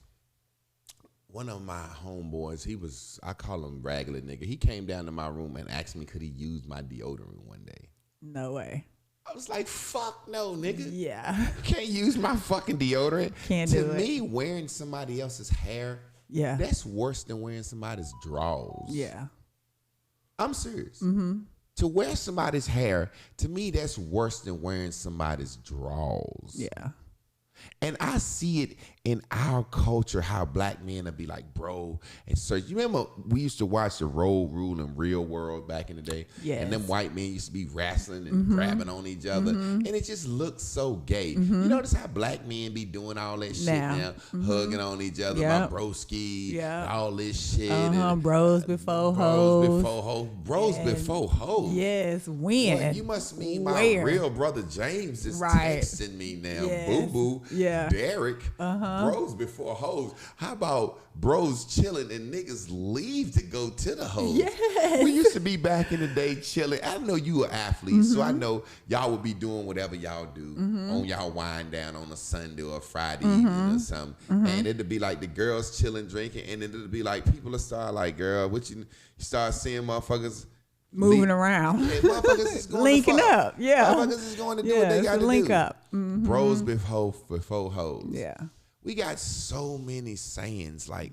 one of my homeboys, I call him regular nigga. He came down to my room and asked me could he use my deodorant one day. No way. I was like, fuck no, nigga. Yeah. You can't use my fucking deodorant. Can't do it. To me, wearing somebody else's hair, yeah, that's worse than wearing somebody's drawers. Yeah. I'm serious. Mm-hmm. To wear somebody's hair, to me, that's worse than wearing somebody's drawers. Yeah. And I see it in our culture, how black men will be like, bro. And so you remember we used to watch The Road Rule and Real World back in the day? Yes. And them white men used to be wrestling and grabbing on each other. And it just looked so gay. You notice how black men be doing all that shit now? Hugging on each other, my broski, all this shit. Bros before hoes. Bros before hoes. Yes, when? Well, you must mean my real brother James is texting me now. Yes. Boo-boo. Yeah. Derek. Bros before hoes. How about bros chilling and niggas leave to go to the hoes? Yes. We used to be back in the day chilling. I know you are athletes, so I know y'all would be doing whatever y'all do on y'all wind down on a Sunday or a Friday evening or something. And it'd be like the girls chilling, drinking, and then it'd be like people would start like, girl, what you start seeing motherfuckers moving around. Yeah, motherfuckers is going linking to fuck. up. Yeah. Motherfuckers is going to do what they got to link do. up. Bros before hoes. Yeah. We got so many sayings like,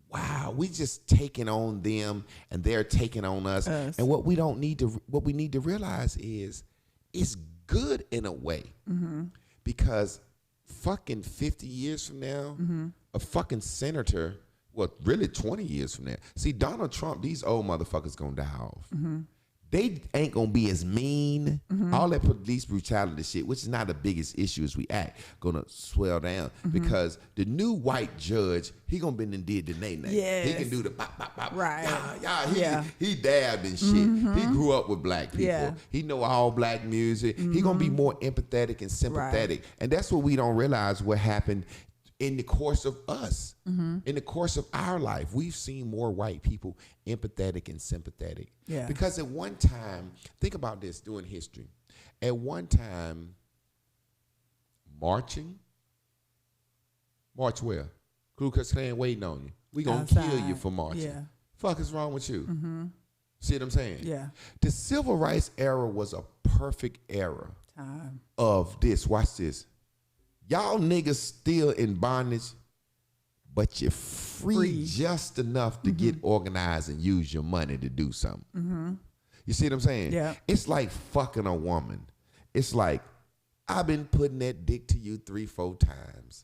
wow, we just taking on them and they're taking on us. And what we need to realize is it's good in a way. Because fucking 50 years from now, a fucking senator, well, really 20 years from now. See, Donald Trump, these old motherfuckers gonna die off. They ain't gonna be as mean. All that police brutality shit, which is not the biggest issue as we act, gonna swell down because the new white judge, he gonna been and did the name. Yes. He can do the bop, bop, bop. Right. He dabbed and shit. He grew up with black people. Yeah. He know all black music. He gonna be more empathetic and sympathetic. And that's what we don't realize what happened in the course of us, in the course of our life. We've seen more white people empathetic and sympathetic. Yeah. Because at one time, think about this during history. At one time, march where? Ku Klux Klan waiting on you. We gonna kill you for marching. Yeah. Fuck is wrong with you? See what I'm saying? Yeah. The civil rights era was a perfect era of this. Watch this. Y'all niggas still in bondage, but you're free just enough to get organized and use your money to do something. You see what I'm saying? Yeah. It's like fucking a woman. It's like, I've been putting that dick to you 3-4 times,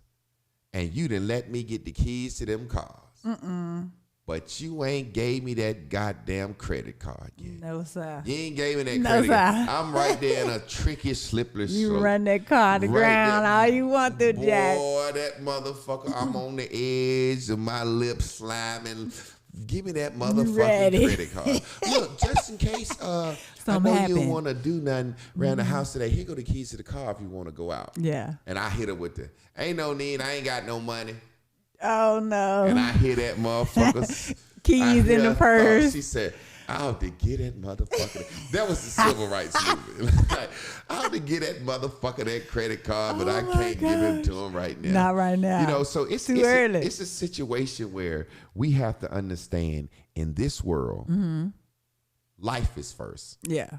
and you done let me get the keys to them cars. But you ain't gave me that goddamn credit card yet. No, sir. You ain't gave me that No, credit card. sir. I'm right there in a tricky, slippery You slope. run that car to Right ground there. all you want to, Jack. Boy, that motherfucker, I'm on the edge of my lips slamming. Give me that motherfucking Ready. credit card. Look, just in case I Something know you don't happen. want to do nothing around the house today, here go the keys to the car if you want to go out. Yeah. And I hit her with the, ain't no need, I ain't got no money. Oh, no. And I hear that motherfucker. Keys in the purse. She said, I ought to get that motherfucker. That was the civil rights movement. Like, I ought to get that motherfucker that credit card, but I can't give it to him right now. Not right now. You know, so it's too early. It's a situation where we have to understand in this world, life is first. Yeah.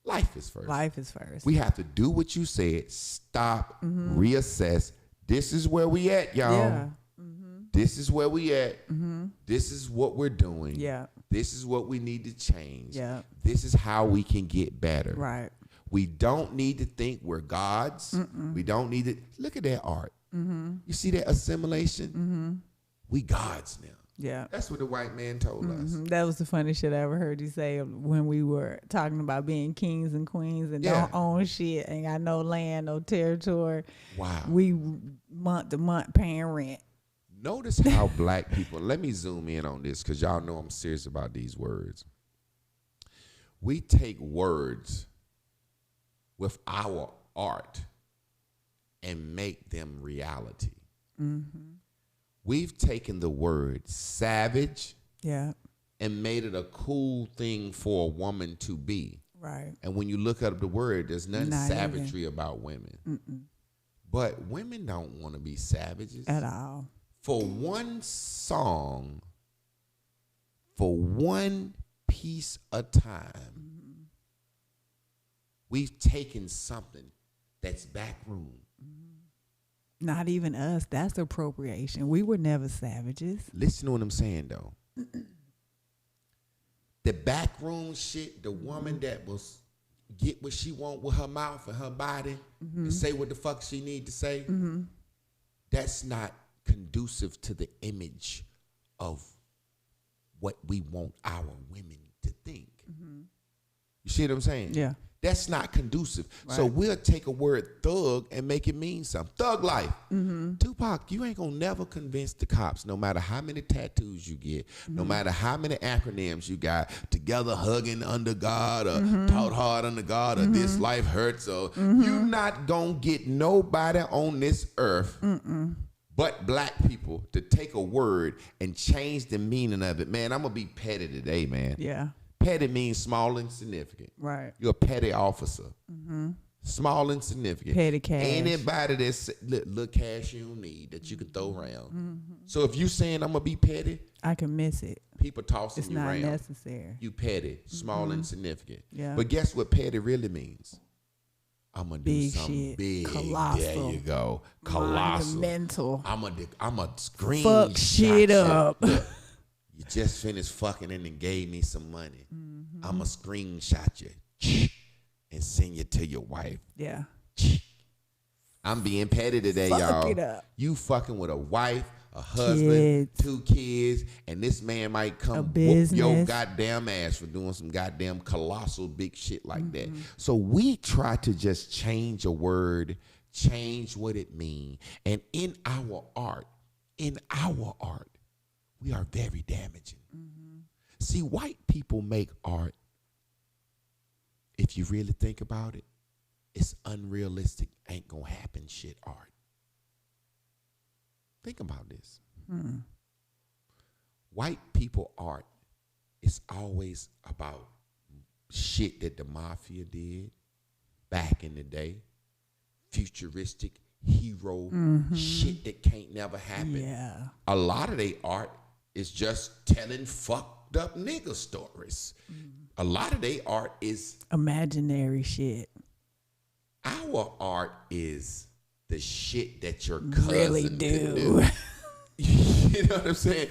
Life is first. Life is first. We have to do what you said. Stop, reassess. This is where we at, y'all. Yeah. This is where we at. This is what we're doing. Yeah. This is what we need to change. Yeah. This is how we can get better. Right. We don't need to think we're gods. We don't need to look at that art. You see that assimilation? We gods now. Yeah. That's what the white man told us. That was the funny shit I ever heard you say when we were talking about being kings and queens and Yeah. don't own shit, ain't got no land, no territory. Wow. We month to month paying rent. Notice how black people, let me zoom in on this because y'all know I'm serious about these words. We take words with our art and make them reality. We've taken the word savage Yeah. and made it a cool thing for a woman to be. Right. And when you look up the word, there's nothing Not savagery about women. But women don't want to be savages. At all. For one song, for one piece of time, we've taken something that's backroom. Not even us. That's appropriation. We were never savages. Listen to what I'm saying, though. The backroom shit, the woman that will get what she want with her mouth and her body and say what the fuck she need to say, that's not conducive to the image of what we want our women to think. You see what I'm saying? Yeah. That's not conducive. Right. So we'll take a word thug and make it mean something. Thug life. Tupac, you ain't gonna never convince the cops, no matter how many tattoos you get, no matter how many acronyms you got, together hugging under God or taught hard under God or this life hurts. Or you not gonna get nobody on this earth but black people to take a word and change the meaning of it. Man, I'm gonna be petty today, man. Yeah. Petty means small and significant. Right. You're a petty officer. Small and significant. Petty cash. Anybody that's little cash you don't need that you can throw around. So if you saying I'm gonna be petty, I can miss it. people tossing It's you not around. necessary. You petty, small and significant. Yeah. But guess what petty really means? I'm gonna do Big something shit. big. Colossal. There you go. Colossal. Monumental. I'm a screen Fuck shit up. Look, you just finished fucking and then gave me some money. I'm a screenshot you and send you to your wife. Yeah. I'm being petty today, Fuck y'all. it up. You fucking with a wife, a husband, Kids. 2 kids, and this man might come A whoop your business. goddamn ass for doing some goddamn colossal big shit like that. So we try to just change a word, change what it means. And in our art, we are very damaging. See, white people make art, if you really think about it, it's unrealistic, ain't gonna happen shit art. Think about this. White people art is always about shit that the mafia did back in the day. Futuristic hero shit that can't never happen. Yeah. A lot of their art is just telling fucked up nigga stories. A lot of their art is Imaginary shit. our art is the shit that your cousin Really can do. You know what I'm saying?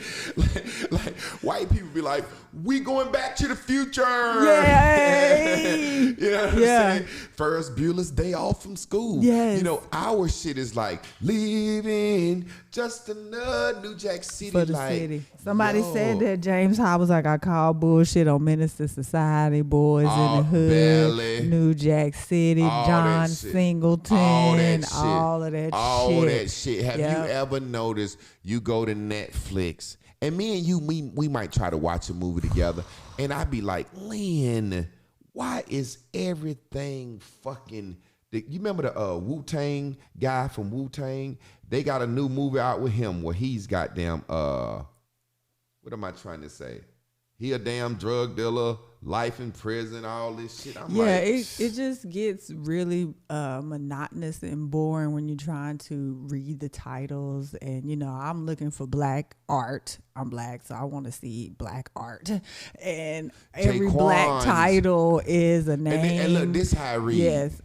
Like white people be like, we going back to the future. Yay! You know what I'm saying? Ferris Bueller's Day Off from School. Yes. You know, our shit is like, leaving just another New Jack City. For the like, city. Somebody yo, said that James Howard was like, I call bullshit on Minister Society, Boys in the Hood, Belly. New Jack City, All John that shit. Singleton, All that shit. all of that shit. All that shit. Have Yep. you ever noticed you go to Netflix and me and you, we might try to watch a movie together and I'd be like, Lynn, why is everything fucking... You remember the Wu-Tang guy from Wu-Tang? They got a new movie out with him where he's goddamn, what am I trying to say? He a damn drug dealer, life in prison, all this shit. I'm Yeah, like, it just gets really monotonous and boring when you're trying to read the titles. And, you know, I'm looking for black art. I'm black, so I want to see black art. And every black Jaquan's- title is a name. and look, this how I read. Yes,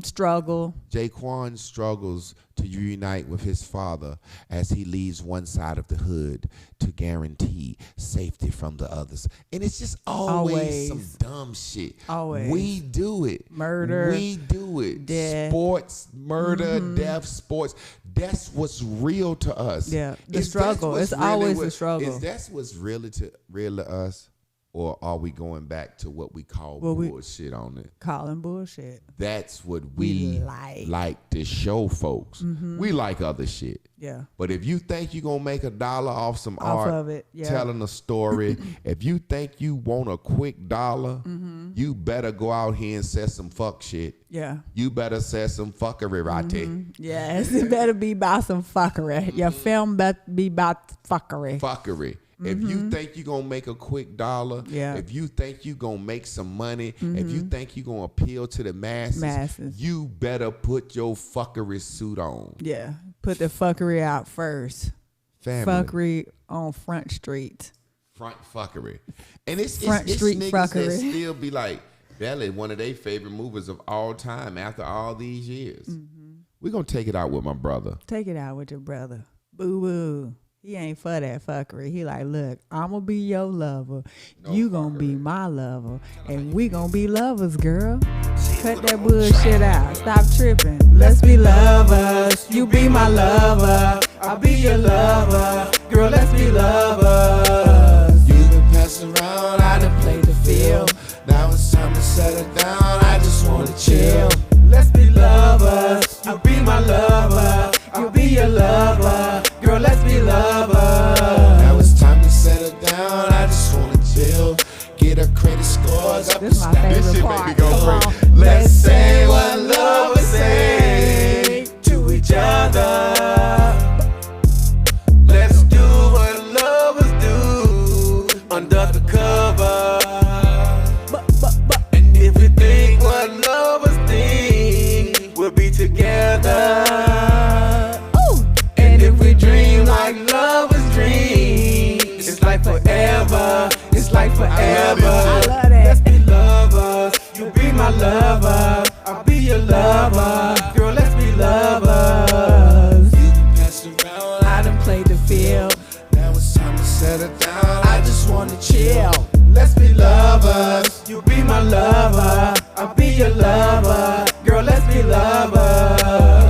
struggle. Jaquan struggles to reunite with his father as he leaves one side of the hood to guarantee safety from the others. And it's just always Always. some dumb shit. Always. We do it. Murder. We do it. Death. Sports, murder, death, sports. That's what's real to us. Yeah. The Is struggle. that's what's It's always what- the struggle. Is that's what's real to us? Or are we going back to what we call Well, bullshit on it? Calling bullshit. That's what We we like. to show folks. We like other shit. Yeah. But if you think you're going to make $1 off some Off art, of it, yeah. telling a story, if you think you want a quick dollar, you better go out here and say some fuck shit. Yeah. You better say some fuckery right there. Yes. It better be about some fuckery. Your film better be about fuckery. Fuckery. If you think you're going to make a quick dollar, Yeah. if you think you're going to make some money, if you think you're going to appeal to the masses, you better put your fuckery suit on. Yeah. Put the fuckery out first. Family. Fuckery on Front Street. Front fuckery. And it's Front street niggas fuckery. that still be like, Belly, one of their favorite movies of all time after all these years. We're going to take it out with my brother. Take it out with your brother. Boo boo. He ain't for that fuckery. He like, look, I'm going to be your lover. You going to be my lover. And we going to be lovers, girl. Cut that bullshit out. Stop tripping. Let's be lovers. You be my lover. I'll be your lover. Girl, let's be lovers. You've been passing around, I done played the field. Now it's time to settle down, I just wanna chill. Let's be lovers. You be my lover. I'll be your lover. Girl, let's be lovers. Now it's time to settle down, I just wanna chill. Get her credit scores up This is my and favorite shit part. make me go Come crazy. on. Let's say what lovers say to each other. Let's do what lovers do under the cover. And if you think what lovers think, we'll be together. And if we dream like lovers dream, it's like forever. It's like forever. I love that. Let's be lovers. You be my lover. I'll be your lover. Girl, let's be lovers. You can pass around, I done played the field. now it's time to settle down, I just wanna chill. Let's be lovers. You be my lover. I'll be your lover. Girl, let's be lovers.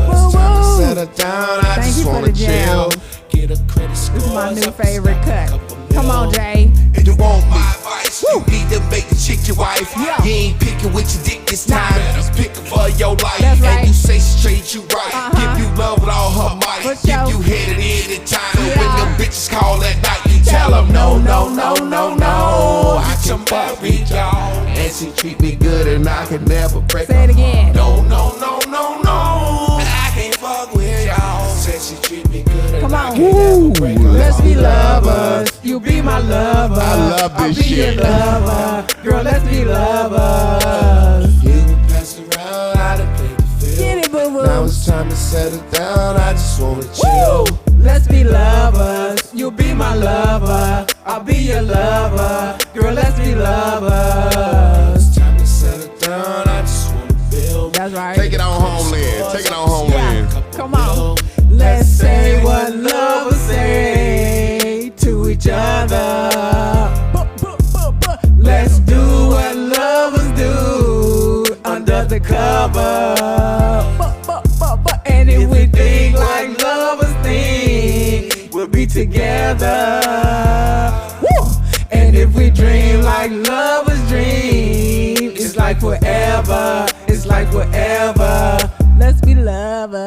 Woo Time to woo. settle down, I Thank just you for wanna the jam. chill. Get a credit score. This is my new favorite cut. Come on, Jay. And you want my advice, you need to make the chick your wife. Yeah. You ain't picking with your dick this time. Just picking for your life. That's right. And you say straight, you right. Give you love with all her might. For Give sure. you head at any time. And Yeah. when them bitches call at night, you tell them no, no, no, no, no. I can fuck with y'all. And she treat me good and I can never break Say it again. No, no, no, no, no. I can't fuck with y'all. Said she treat me good and Come I on. can never break her Let's be heart. lovers. You be my lover. I love I'll this be shit. your lover. Girl, let's be lovers. You can pass around, I done played the field. Get it, boo Now boo. it's time to settle down, I just wanna chill. Let's be lovers. You be my lover. I'll be your lover. Girl, let's be lovers. It's time to settle down, I just wanna feel. That's right. Take it on Homeland. Take it on Homeland. Yeah. Come on. Let's say what lovers say to each other. Let's do what lovers do under the cover. And if we think like lovers think, we'll be together. And if we dream like lovers dream, it's like forever. It's like forever. Let's be lovers.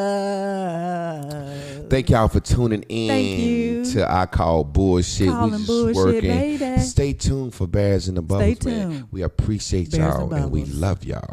Thank y'all for tuning in Thank you. to I Call Bullshit. Calling We just bullshit, working. baby. Stay tuned for Bears in the Bubbles, man. tuned. We appreciate Bears y'all and and we Bubbles. love y'all.